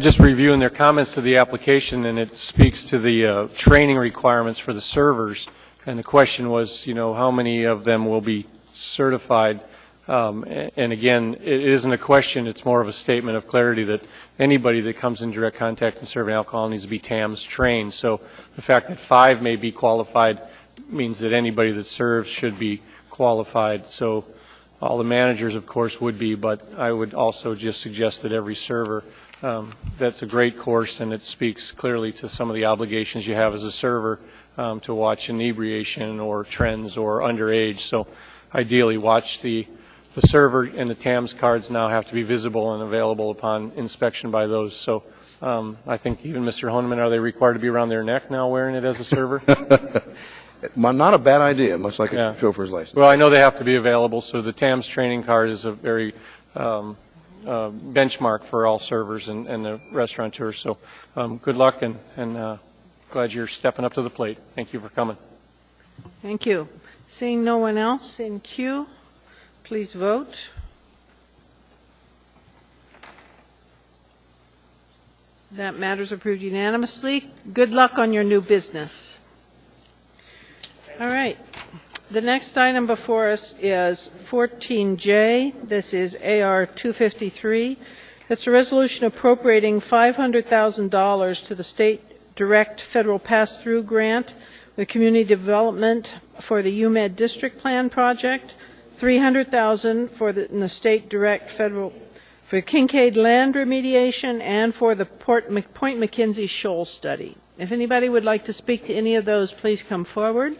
Just reviewing their comments to the application, and it speaks to the training requirements for the servers. And the question was, how many of them will be certified? And again, it isn't a question, it's more of a statement of clarity that anybody that comes in direct contact and serving alcohol needs to be TAMS trained. So the fact that 5 may be qualified means that anybody that serves should be qualified. So all the managers, of course, would be, but I would also just suggest that every server, that's a great course, and it speaks clearly to some of the obligations you have as a server to watch inebriation or trends or underage. So ideally, watch the server, and the TAMS cards now have to be visible and available upon inspection by those. So I think even Mr. Honeman, are they required to be around their neck now wearing it as a server? Not a bad idea, much like a chauffeur's license. Well, I know they have to be available, so the TAMS training card is a very benchmark for all servers and the restaurateurs. So good luck, and glad you're stepping up to the plate. Thank you for coming. Thank you. Seeing no one else in queue, please vote. That matter is approved unanimously. Good luck on your new business. All right. The next item before us is 14J. This is AR 253. It's a resolution appropriating $500,000 to the State Direct Federal Pass-Through Grant with Community Development for the UMed District Plan Project, $300,000 for the State Direct Federal for Kincaid Land Remediation, and for the Point McKenzie Shoal Study. If anybody would like to speak to any of those, please come forward.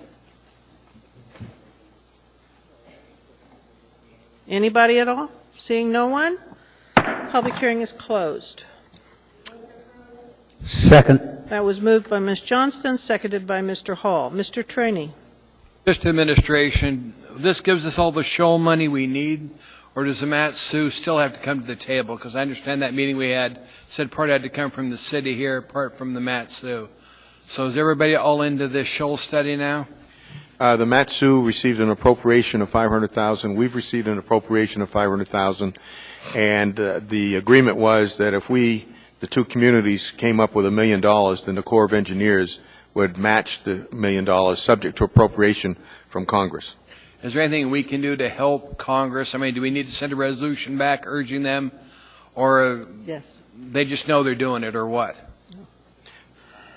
Anybody at all? Seeing no one? Public hearing is closed. Second. That was moved by Ms. Johnston, seconded by Mr. Hall. Mr. Trainee. Just administration, this gives us all the show money we need, or does the Mat-Su still have to come to the table? Because I understand that meeting we had said part had to come from the city here, part from the Mat-Su. So is everybody all into this Shoal study now? The Matsu received an appropriation of $500,000. We've received an appropriation of $500,000. And the agreement was that if the two communities came up with $1 million, then the Corps of Engineers would match the $1 million subject to appropriation from Congress. Is there anything we can do to help Congress? I mean, do we need to send a resolution back urging them, or Yes. they just know they're doing it, or what?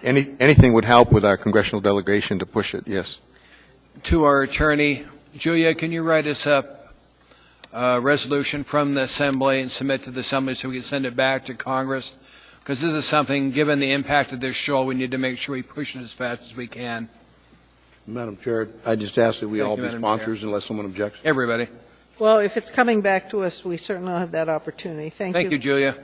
Anything would help with our congressional delegation to push it, yes. To our attorney, Julia, can you write us up a resolution from the Assembly and submit to the Assembly so we can send it back to Congress? Because this is something, given the impact of this shoal, we need to make sure we push it as fast as we can. Madam Chair, I just ask that we Thank all you, be Madam sponsors Chair. unless someone objects. Everybody. Well, if it's coming back to us, we certainly will have that opportunity. Thank you. Thank you, Julia.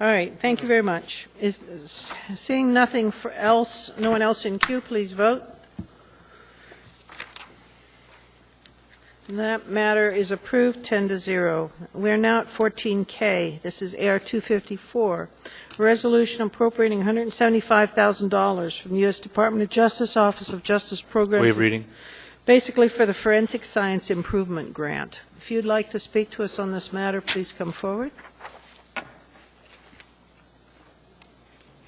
All right, thank you very much. Seeing nothing else, no one else in queue, please vote. And that matter is approved 10-0. We're now at 14K. This is AR 254, a resolution appropriating $175,000 from the U.S. Department of Justice Office of Justice Program. Waive reading. Basically for the Forensic Science Improvement Grant. If you'd like to speak to us on this matter, please come forward.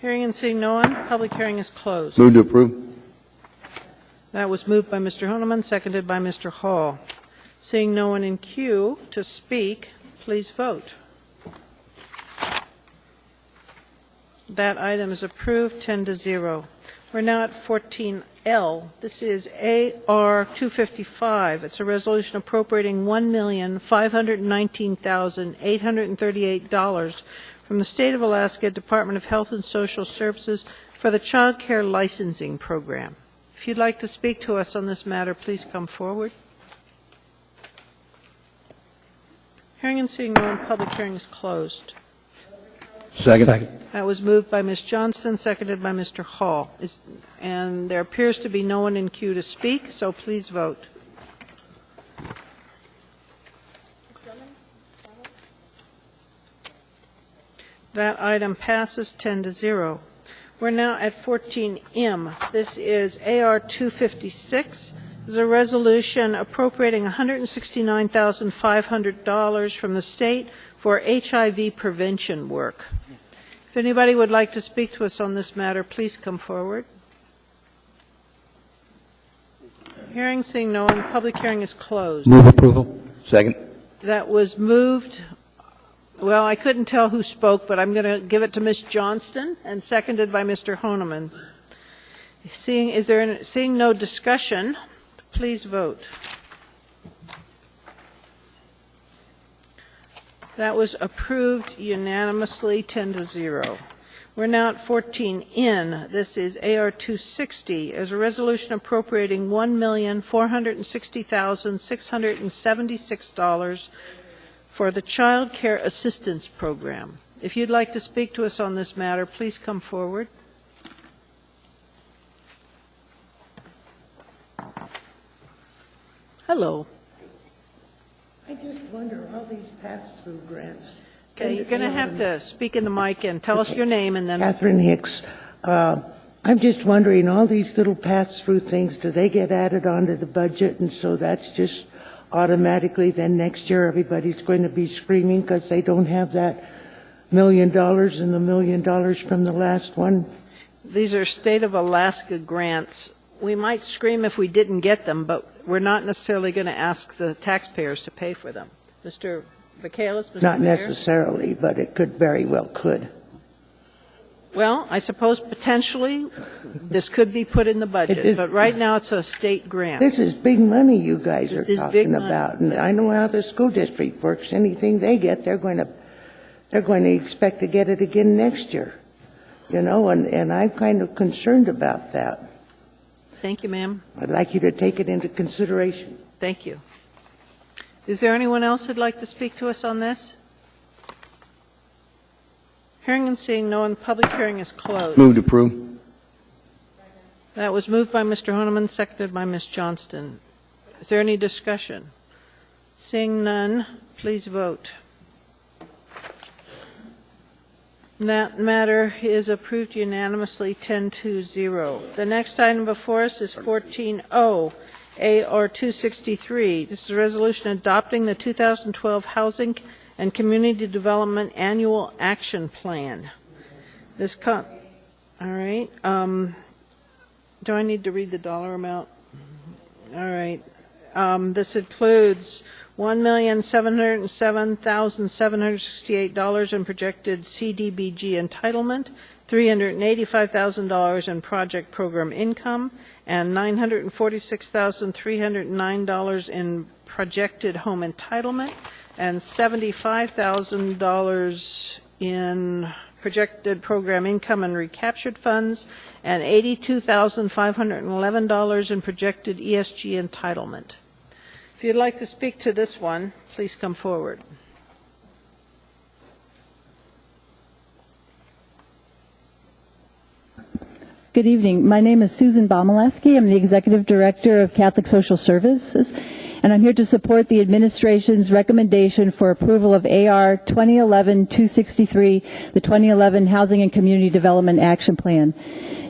Hearing and seeing no one, public hearing is closed. Move to approve. That was moved by Mr. Honeman, seconded by Mr. Hall. Seeing no one in queue to speak, please vote. That item is approved 10-0. We're now at 14L. This is AR 255. It's a resolution appropriating $1,519,838 from the State of Alaska Department of Health and Social Services for the Child Care Licensing Program. If you'd like to speak to us on this matter, please come forward. Hearing and seeing no one, public hearing is closed. Second. That was moved by Ms. Johnston, seconded by Mr. Hall. And there appears to be no one in queue to speak, so please vote. That item passes 10-0. We're now at 14M. This is AR 256. This is a resolution appropriating $169,500 from the state for HIV prevention work. If anybody would like to speak to us on this matter, please come forward. Hearing, seeing no one, public hearing is closed. Move approval. Second. That was moved. Well, I couldn't tell who spoke, but I'm going to give it to Ms. Johnston, and seconded by Mr. Honeman. Seeing no discussion, please vote. That was approved unanimously 10-0. We're now at 14N. This is AR 260 as a resolution appropriating $1,460,676 for the Child Care Assistance Program. If you'd like to speak to us on this matter, please come forward. Hello. I just wonder, all these pass-through grants. Okay, you're going to have to speak in the mic and tell us your name and then... Catherine Hicks. I'm just wondering, all these little pass-through things, do they get added onto the budget? And so that's just automatically, then next year everybody's going to be screaming because they don't have that $1 million and the $1 million from the last one? These are State of Alaska grants. We might scream if we didn't get them, but we're not necessarily going to ask the taxpayers to pay for them. Mr. Vacalis, Mr. Not Mayor? necessarily, but it could very well could. Well, I suppose potentially this could be put in the budget, but right now it's a state grant. This is big money you guys This are is big talking money. about. And I know how the school district works. Anything they get, they're going to expect to get it again next year. You know, and I'm kind of concerned about that. Thank you, ma'am. I'd like you to take it into consideration. Thank you. Is there anyone else who'd like to speak to us on this? Hearing and seeing no one, the public hearing is closed. Move to approve. That was moved by Mr. Honeman, seconded by Ms. Johnston. Is there any discussion? Seeing none, please vote. That matter is approved unanimously, 10-0. The next item before us is 14-0, AR 263. This is a resolution adopting the 2012 Housing and Community Development Annual Action Plan. All right. Do I need to read the dollar amount? All right. This includes $1,707,768 in projected CDBG entitlement, $385,000 in project program income, and $946,309 in projected home entitlement, and $75,000 in projected program income and recaptured funds, and $82,511 in projected ESG entitlement. If you'd like to speak to this one, please come forward. Good evening. My name is Susan Bomaleski. I'm the Executive Director of Catholic Social Services, and I'm here to support the administration's recommendation for approval of AR 2011-263, the 2011 Housing and Community Development Action Plan.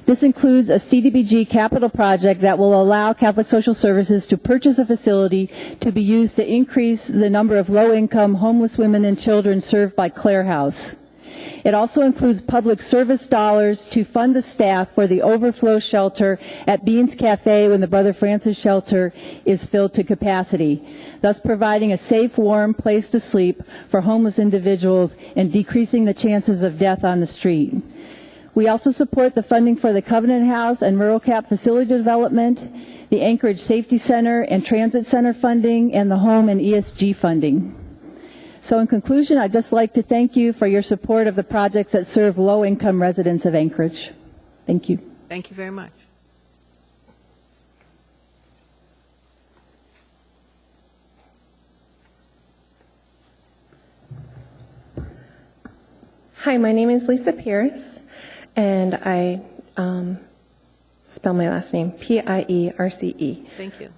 This includes a CDBG capital project that will allow Catholic Social Services to purchase a facility to be used to increase the number of low-income homeless women and children served by Clare House. It also includes public service dollars to fund the staff for the overflow shelter at Beans Cafe when the Brother Francis shelter is filled to capacity, thus providing a safe, warm place to sleep for homeless individuals and decreasing the chances of death on the street. We also support the funding for the Covenant House and Rural Cap facility development, the Anchorage Safety Center and Transit Center funding, and the home and ESG funding. So in conclusion, I'd just like to thank you for your support of the projects that serve low-income residents of Anchorage. Thank you. Thank you very much. Hi, my name is Lisa Pierce, and I spell my last name Pierce. Thank you.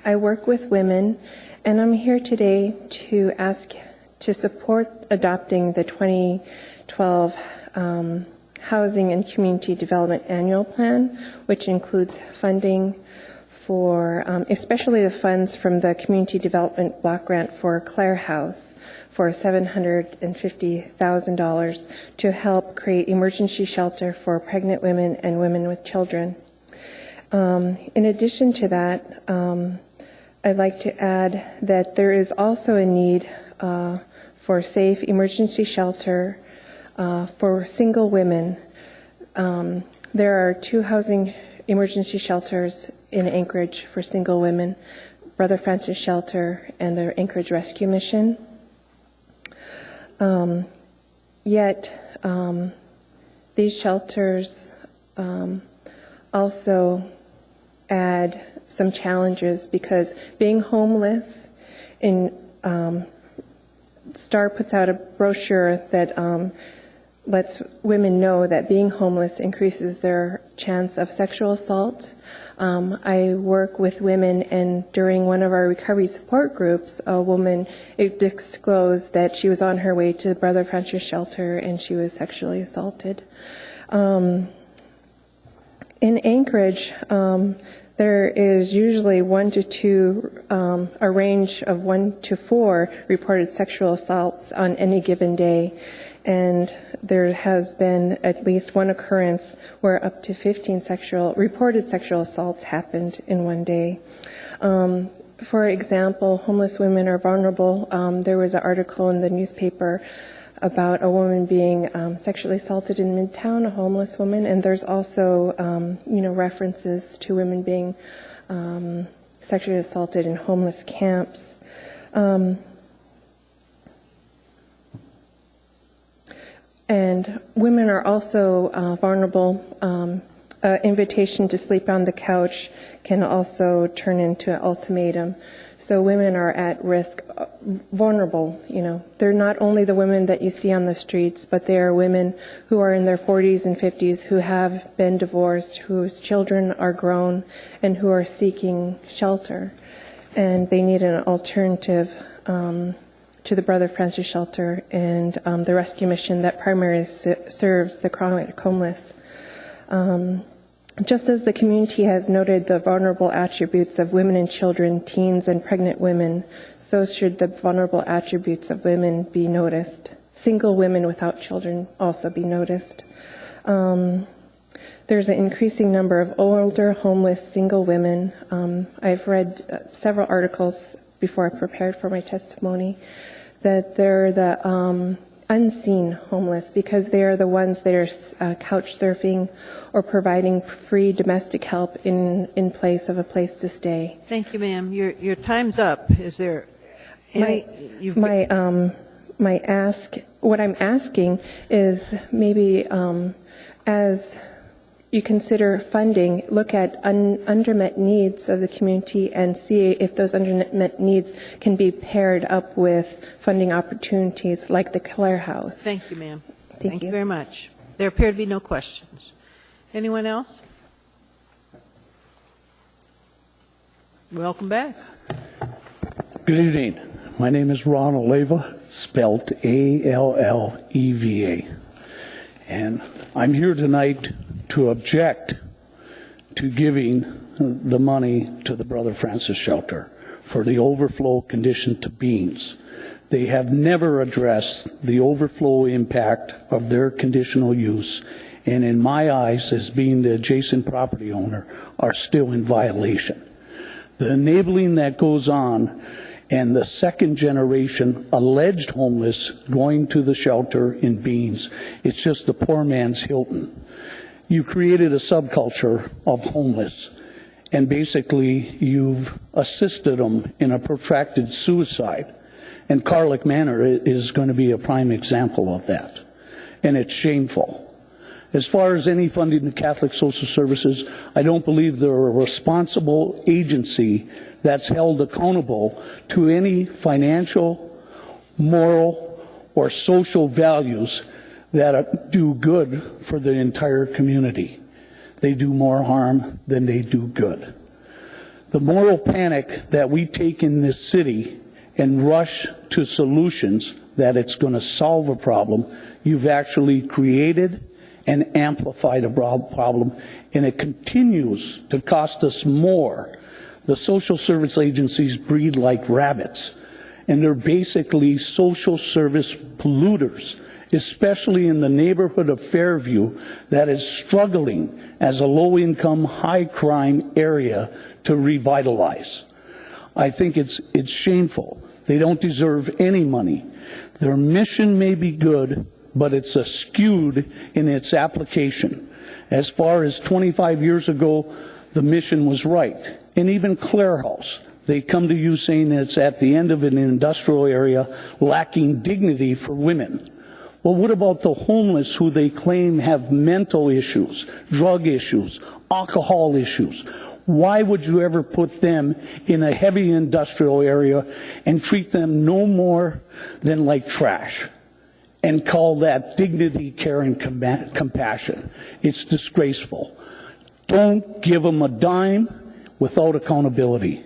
I work with women, and I'm here today to ask to support adopting the 2012 Housing and Community Development Annual Plan, which includes funding for, especially the funds from the Community Development Block Grant for Clare House for $750,000 to help create emergency shelter for pregnant women and women with children. In addition to that, I'd like to add that there is also a need for safe emergency shelter for single women. There are 2 housing emergency shelters in Anchorage for single women, Brother Francis Shelter and the Anchorage Rescue Mission. Yet these shelters also add some challenges because being homeless STAR puts out a brochure that lets women know that being homeless increases their chance of sexual assault. I work with women, and during one of our recovery support groups, a woman disclosed that she was on her way to the Brother Francis shelter and she was sexually assaulted. In Anchorage, there is usually 1 to 2, a range of 1 to 4 reported sexual assaults on any given day. And there has been at least one occurrence where up to 15 reported sexual assaults happened in one day. For example, homeless women are vulnerable. There was an article in the newspaper about a woman being sexually assaulted in Midtown, a homeless woman, and there's also, references to women being sexually assaulted in homeless camps. And women are also vulnerable. An invitation to sleep on the couch can also turn into an ultimatum. So women are at risk, vulnerable. They're not only the women that you see on the streets, but they are women who are in their 40s and 50s who have been divorced, whose children are grown, and who are seeking shelter. And they need an alternative to the Brother Francis Shelter and the rescue mission that primarily serves the chronic homeless. Just as the community has noted the vulnerable attributes of women and children, teens, and pregnant women, so should the vulnerable attributes of women be noticed. Single women without children also be noticed. There's an increasing number of older, homeless, single women. I've read several articles before I prepared for my testimony that they're the unseen homeless because they are the ones that are couch surfing or providing free domestic help in place of a place to stay. Thank you, ma'am. Your time's up. Is there any? What I'm asking is maybe as you consider funding, look at undermet needs of the community and see if those undermet needs can be paired up with funding opportunities like the Clare House. Thank you, ma'am. Thank you very much. There appear to be no questions. Anyone else? Welcome back. Good evening. My name is Ron Alleva, spelled A-L-L-E-V-A. And I'm here tonight to object to giving the money to the Brother Francis Shelter for the overflow condition to Beans. They have never addressed the overflow impact of their conditional use, and in my eyes, as being the adjacent property owner, are still in violation. The enabling that goes on and the second generation alleged homeless going to the shelter in Beans, it's just the poor man's Hilton. You created a subculture of homeless, and basically you've assisted them in a protracted suicide. And Carlick Manor is going to be a prime example of that. And it's shameful. As far as any funding to Catholic Social Services, I don't believe they're a responsible agency that's held accountable to any financial, moral, or social values that do good for the entire community. They do more harm than they do good. The moral panic that we take in this city and rush to solutions that it's going to solve a problem, you've actually created and amplified a problem, and it continues to cost us more. The social service agencies breed like rabbits, and they're basically social service polluters, especially in the neighborhood of Fairview that is struggling as a low-income, high-crime area to revitalize. I think it's shameful. They don't deserve any money. Their mission may be good, but it's skewed in its application. As far as 25 years ago, the mission was right. And even Clare House, they come to you saying that it's at the end of an industrial area lacking dignity for women. Well, what about the homeless who they claim have mental issues, drug issues, alcohol issues? Why would you ever put them in a heavy industrial area and treat them no more than like trash and call that dignity, care, and compassion? It's disgraceful. Don't give them a dime without accountability.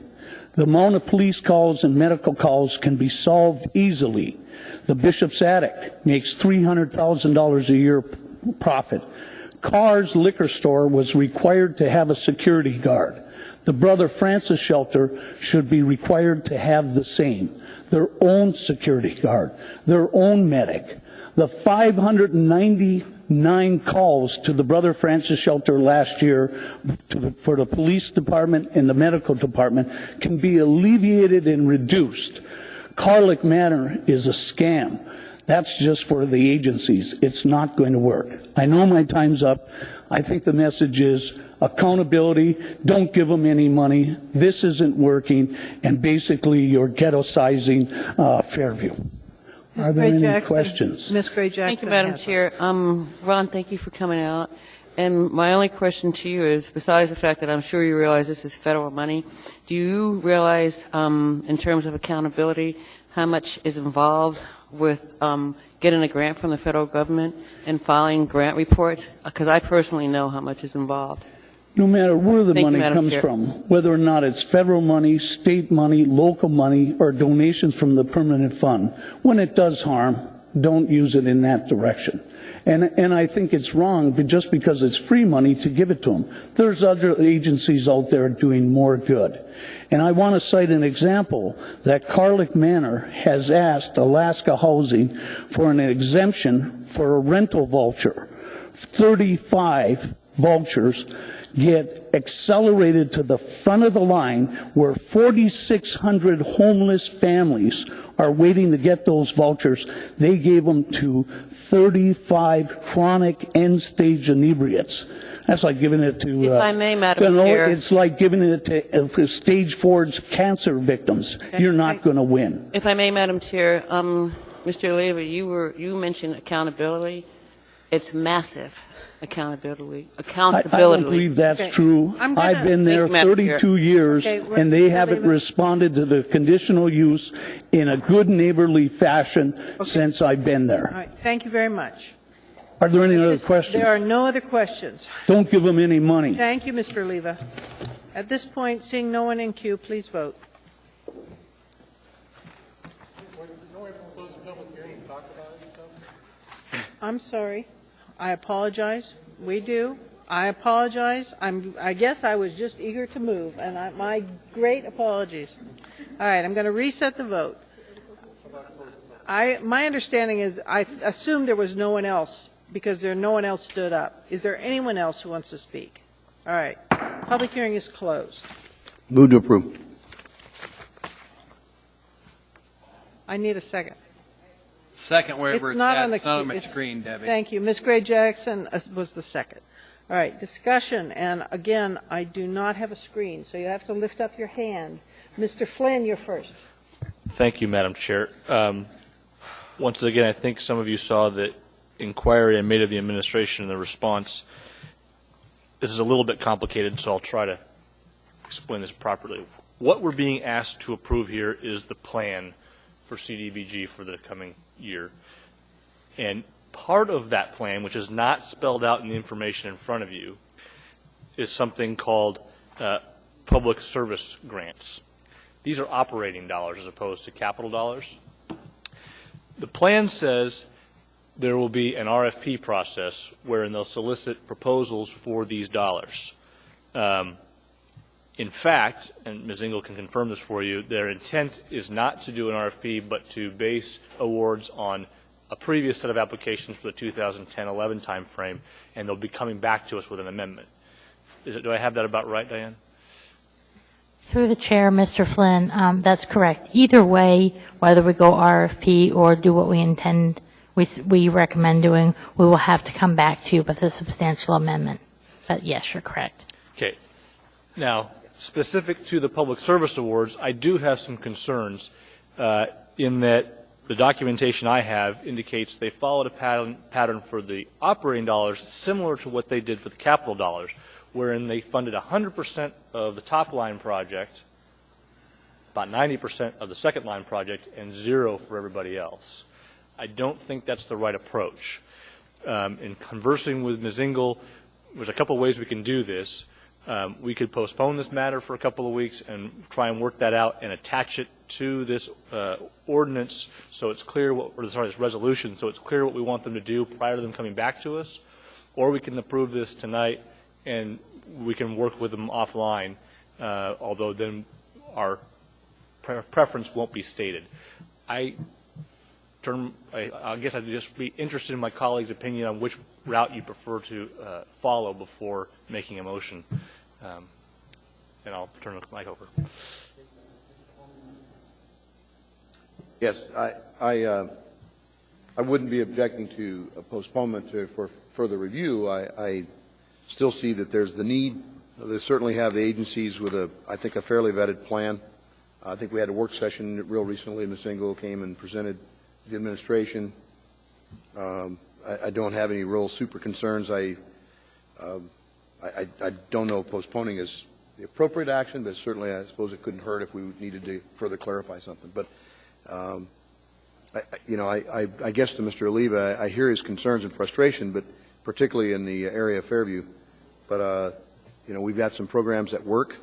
The amount of police calls and medical calls can be solved easily. The Bishop's Attic makes $300,000 a year profit. Carr's liquor store was required to have a security guard. The Brother Francis Shelter should be required to have the same. Their own security guard, their own medic. The 599 calls to the Brother Francis Shelter last year for the police department and the medical department can be alleviated and reduced. Carlick Manor is a scam. That's just for the agencies. It's not going to work. I know my time's up. I think the message is accountability. Don't give them any money. This isn't working. And basically, you're ghetto-sizing Fairview. Are there any questions? Ms. Gray-Jackson. Thank you, Madam Chair. Ron, thank you for coming out. And my only question to you is, besides the fact that I'm sure you realize this is federal money, do you realize, in terms of accountability, how much is involved with getting a grant from the federal government and filing grant reports? Because I personally know how much is involved. No matter where the Thank you, money Madam comes Chair. from, whether or not it's federal money, state money, local money, or donations from the permanent fund, when it does harm, don't use it in that direction. And I think it's wrong, but just because it's free money, to give it to them. There's other agencies out there doing more good. And I want to cite an example that Carlick Manor has asked Alaska Housing for an exemption for a rental voucher. 35 vouchers get accelerated to the front of the line, where 4,600 homeless families are waiting to get those vouchers. They gave them to 35 chronic end-stage inebriates. That's like giving it to, If I may, Madam Chair. it's like giving it to stage 4 cancer victims. You're not going to win. If I may, Madam Chair, Mr. Oliva, you mentioned accountability. It's massive accountability. I don't believe that's true. I've been there 32 years, and they haven't responded to the conditional use in a good neighborly fashion since I've been there. All right, thank you very much. Are there any other questions? There are no other questions. Don't give them any money. Thank you, Mr. Oliva. At this point, seeing no one in queue, please vote. I'm sorry. I apologize. We do. I apologize. I guess I was just eager to move, and my great apologies. All right, I'm going to reset the vote. My understanding is I assumed there was no one else because no one else stood up. Is there anyone else who wants to speak? All right. Public hearing is closed. Move to approve. I need a second. Second, wherever It's not on it's not on my it's- screen, Debbie. Thank you. Ms. Gray Jackson was the second. All right, discussion, and again, I do not have a screen, so you have to lift up your hand. Mr. Flynn, you're first. Thank you, Madam Chair. Once again, I think some of you saw the inquiry I made of the administration and the response. This is a little bit complicated, so I'll try to explain this properly. What we're being asked to approve here is the plan for CDBG for the coming year. And part of that plan, which is not spelled out in the information in front of you, is something called public service grants. These are operating dollars as opposed to capital dollars. The plan says there will be an RFP process wherein they'll solicit proposals for these dollars. In fact, and Ms. Engel can confirm this for you, their intent is not to do an RFP, but to base awards on a previous set of applications for the 2010-11 timeframe, and they'll be coming back to us with an amendment. Do I have that about right, Diane? Through the chair, Mr. Flynn, that's correct. Either way, whether we go RFP or do what we intend, we recommend doing, we will have to come back to you with a substantial amendment. But yes, you're correct. Okay. Now, specific to the public service awards, I do have some concerns in that the documentation I have indicates they followed a pattern for the operating dollars similar to what they did for the capital dollars, wherein they funded 100% of the top line project, about 90% of the second line project, and zero for everybody else. I don't think that's the right approach. In conversing with Ms. Engel, there's a couple ways we can do this. We could postpone this matter for a couple of weeks and try and work that out and attach it to this ordinance so it's clear this resolution, so it's clear what we want them to do prior to them coming back to us. Or we can approve this tonight and we can work with them offline, although then our preference won't be stated. I guess I'd just be interested in my colleague's opinion on which route you prefer to follow before making a motion. And I'll turn the mic over. Yes, I wouldn't be objecting to a postponement for further review. I still see that there's the need. They certainly have the agencies with I think a fairly vetted plan. I think we had a work session real recently. Ms. Engel came and presented the administration. I don't have any real super concerns. I don't know if postponing is the appropriate action, but certainly I suppose it couldn't hurt if we needed to further clarify something. But I guess to Mr. Oliva, I hear his concerns and frustration, but particularly in the area of Fairview. But we've got some programs that work.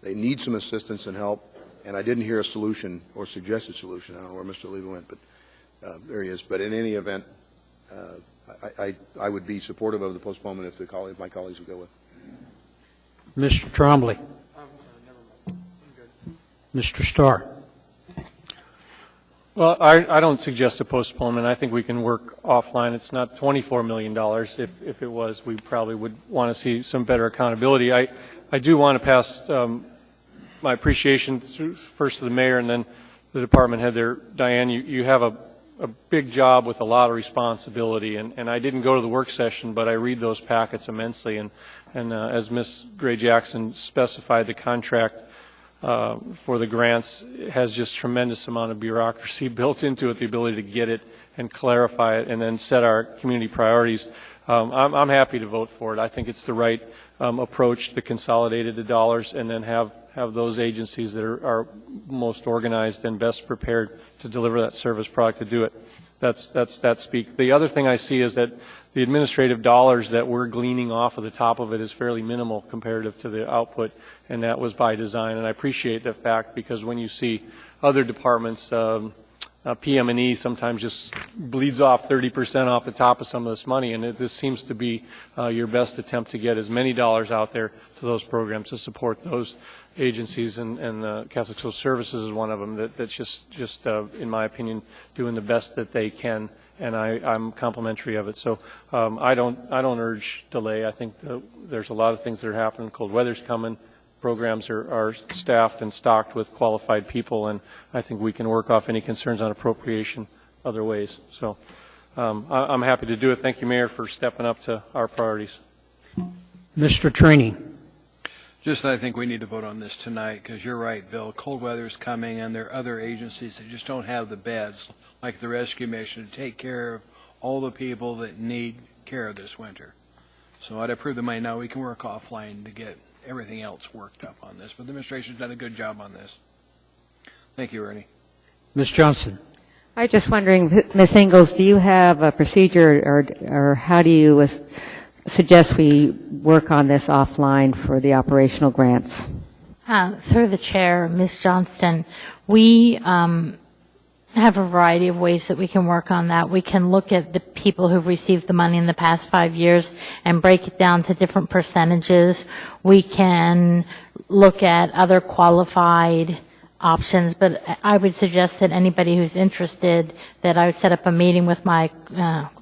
They need some assistance and help, and I didn't hear a solution or suggested solution. I don't know where Mr. Levy went, but there he is. But in any event, I would be supportive of the postponement if my colleagues would go with. Mr. Trombley. Mr. Starr. Well, I don't suggest a postponement. I think we can work offline. It's not $24 million. If it was, we probably would want to see some better accountability. I do want to pass my appreciation first to the mayor and then the department head there. Diane, you have a big job with a lot of responsibility, and I didn't go to the work session, but I read those packets immensely, and as Ms. Gray-Jackson specified, the contract for the grants has just tremendous amount of bureaucracy built into it, the ability to get it and clarify it and then set our community priorities. I'm happy to vote for it. I think it's the right approach to consolidate the dollars and then have those agencies that are most organized and best prepared to deliver that service product to do it. That speak. The other thing I see is that the administrative dollars that we're gleaning off of the top of it is fairly minimal comparative to the output, and that was by design. And I appreciate that fact, because when you see other departments, PM&E sometimes just bleeds off 30% off the top of some of this money, and this seems to be your best attempt to get as many dollars out there to those programs to support those agencies, and Catholic Social Services is one of them that's just in my opinion, doing the best that they can, and I'm complimentary of it. So I don't urge delay. I think there's a lot of things that are happening. Cold weather's coming. Programs are staffed and stocked with qualified people, and I think we can work off any concerns on appropriation other ways. So I'm happy to do it. Thank you, Mayor, for stepping up to our priorities. Mr. Trini. Just I think we need to vote on this tonight, because you're right, Bill. Cold weather's coming, and there are other agencies that just don't have the beds, like the Rescue Mission, to take care of all the people that need care this winter. So I'd approve the money now. We can work offline to get everything else worked up on this, but the administration's done a good job on this. Thank you, Ernie. Ms. Johnson. I was just wondering, Ms. Ingalls, do you have a procedure, or how do you suggest we work on this offline for the operational grants? Through the chair, Ms. Johnston, we have a variety of ways that we can work on that. We can look at the people who've received the money in the past 5 years and break it down to different percentages. We can look at other qualified options, but I would suggest that anybody who's interested, that I would set up a meeting with my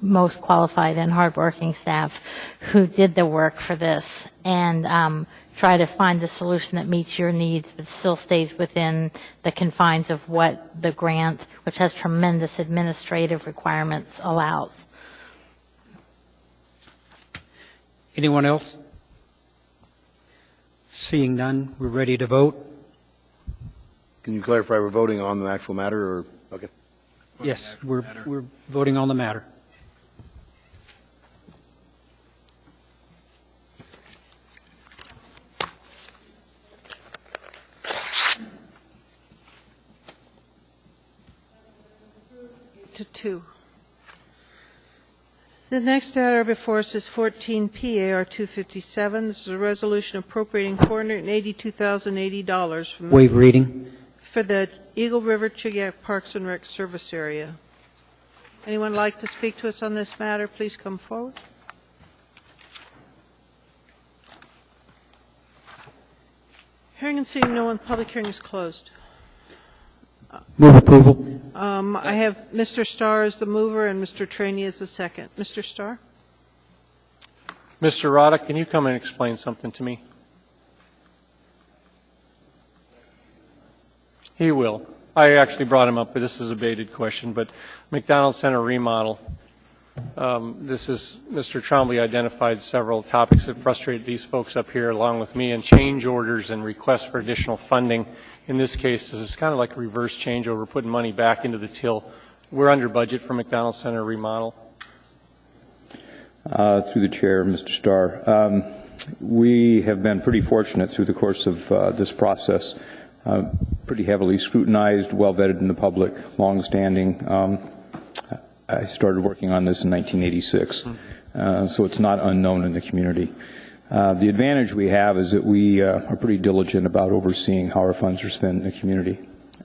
most qualified and hardworking staff who did the work for this, and try to find a solution that meets your needs but still stays within the confines of what the grant, which has tremendous administrative requirements, allows. Anyone else? Seeing none, we're ready to vote. Can you clarify, we're voting on the actual matter, or okay? Yes, we're voting on the matter. To 2. The next matter before us is 14 PAR 257. This is a resolution appropriating $482,080 from Waive reading. for the Eagle River Chugach Parks and Rec service area. Anyone like to speak to us on this matter? Please come forward. Hearing and seeing no one, public hearing is closed. Move approval. I have Mr. Starr as the mover and Mr. Traney as the second. Mr. Starr? Mr. Rada, can you come and explain something to me? He will. I actually brought him up, but this is a baited question. But McDonald Center remodel, Mr. Trombley identified several topics that frustrated these folks up here along with me, and change orders and requests for additional funding. In this case, this is kind of like a reverse changeover, putting money back into the till. We're under budget for McDonald Center remodel. Through the chair, Mr. Starr, we have been pretty fortunate through the course of this process, pretty heavily scrutinized, well vetted in the public, long-standing. I started working on this in 1986, so it's not unknown in the community. The advantage we have is that we are pretty diligent about overseeing how our funds are spent in the community,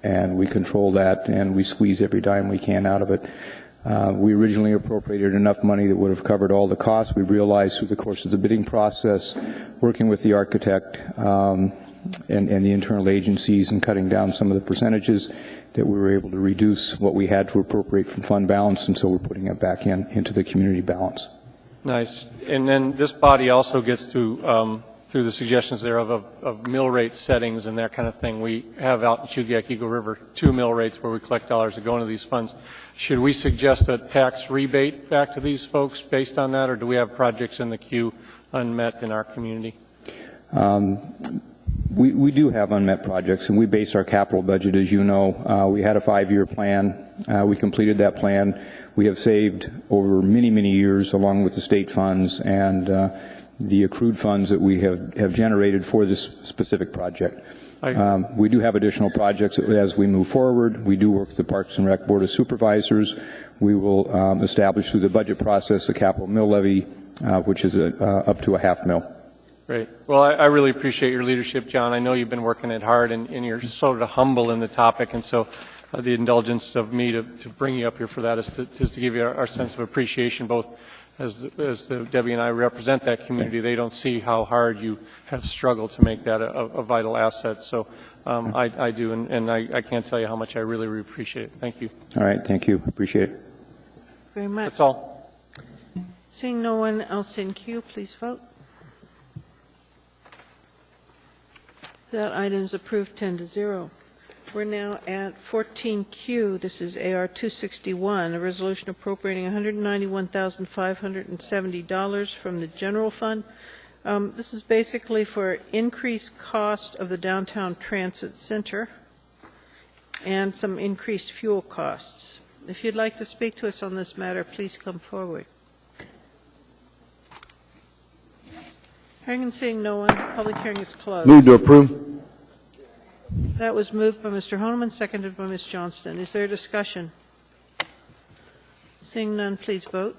and we control that, and we squeeze every dime we can out of it. We originally appropriated enough money that would have covered all the costs. We realized through the course of the bidding process, working with the architect and the internal agencies and cutting down some of the percentages, that we were able to reduce what we had to appropriate from fund balance, and so we're putting it back into the community balance. Nice. And then this body also gets to, through the suggestions there of mill rate settings and that kind of thing. We have out in Chugach, Eagle River, 2 mill rates where we collect dollars that go into these funds. Should we suggest a tax rebate back to these folks based on that, or do we have projects in the queue unmet in our community? We do have unmet projects, and we base our capital budget, as you know. We had a 5-year plan. We completed that plan. We have saved over many, many years along with the state funds and the accrued funds that we have generated for this specific project. We do have additional projects as we move forward. We do work with the Parks and Rec Board of Supervisors. We will establish through the budget process a capital mill levy, which is up to a $0.5 million. Great. Well, I really appreciate your leadership, John. I know you've been working it hard, and you're sort of humble in the topic, and so the indulgence of me to bring you up here for that is to give you our sense of appreciation, both as Debbie and I represent that community. They don't see how hard you have struggled to make that a vital asset. So I do, and I can't tell you how much I really appreciate it. Thank you. All right. Thank you. Appreciate it. Very much. That's all. Seeing no one else in queue, please vote. That item is approved 10-0. We're now at 14Q. This is AR 261, a resolution appropriating $191,570 from the general fund. This is basically for increased cost of the downtown transit center and some increased fuel costs. If you'd like to speak to us on this matter, please come forward. Hearing and seeing no one, the public hearing is closed. Move to approve. That was moved by Mr. Honeman, seconded by Ms. Johnston. Is there discussion? Seeing none, please vote.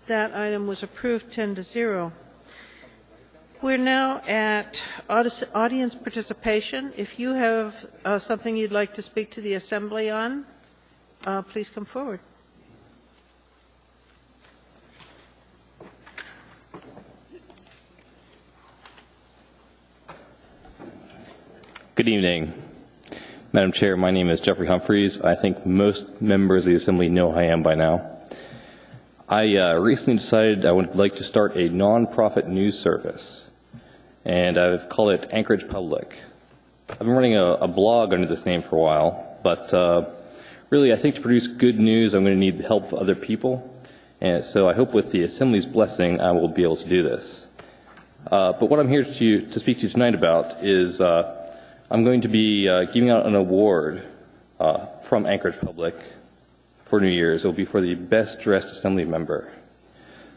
That item was approved 10-0. We're now at audience participation. If you have something you'd like to speak to the Assembly on, please come forward. Good evening. Madam Chair, my name is Jeffrey Humphreys. I think most members of the Assembly know who I am by now. I recently decided I would like to start a nonprofit news service, and I've called it Anchorage Public. I've been running a blog under this name for a while, but really I think to produce good news I'm going to need the help of other people, and so I hope with the Assembly's blessing I will be able to do this. But what I'm here to speak to you tonight about is I'm going to be giving out an award from Anchorage Public for New Year's. It will be for the best dressed Assembly member.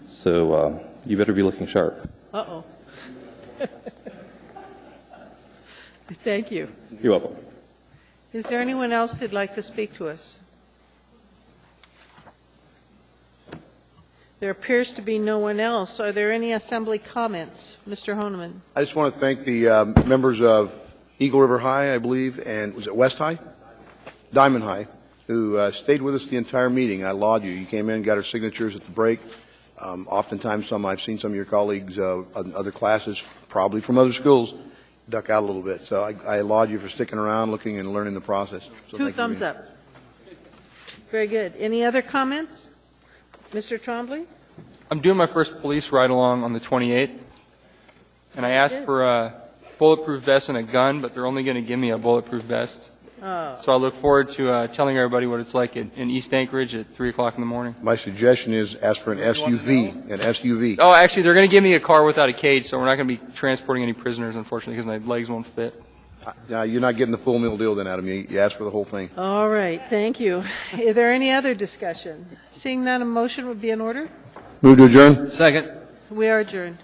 So you better be looking sharp. Uh-oh. Thank you. You're welcome. Is there anyone else who'd like to speak to us? There appears to be no one else. Are there any Assembly comments? Mr. Honeman. I just want to thank the members of Eagle River High, I believe, and was it West High? Diamond High, who stayed with us the entire meeting. I laud you. You came in, got our signatures at the break. Oftentimes, I've seen some of your colleagues in other classes, probably from other schools, duck out a little bit. So I laud you for sticking around, looking and learning the process. So 2 thumbs up. Very good. Any other comments? Mr. Trombley? I'm doing my first police ride-along on the 28th, and I asked for a bulletproof vest and a gun, but they're only going to give me a bulletproof vest. Oh. So I look forward to telling everybody what it's like in East Anchorage at 3 o'clock in the morning. My suggestion is ask for an SUV. An SUV. Oh, actually, they're going to give me a car without a cage, so we're not going to be transporting any prisoners, unfortunately, because my legs won't fit. You're not getting the full meal deal then, Adam. You asked for the whole thing. All right. Thank you. Is there any other discussion? Seeing none, a motion would be in order. Move to adjourn. Second. We are adjourned.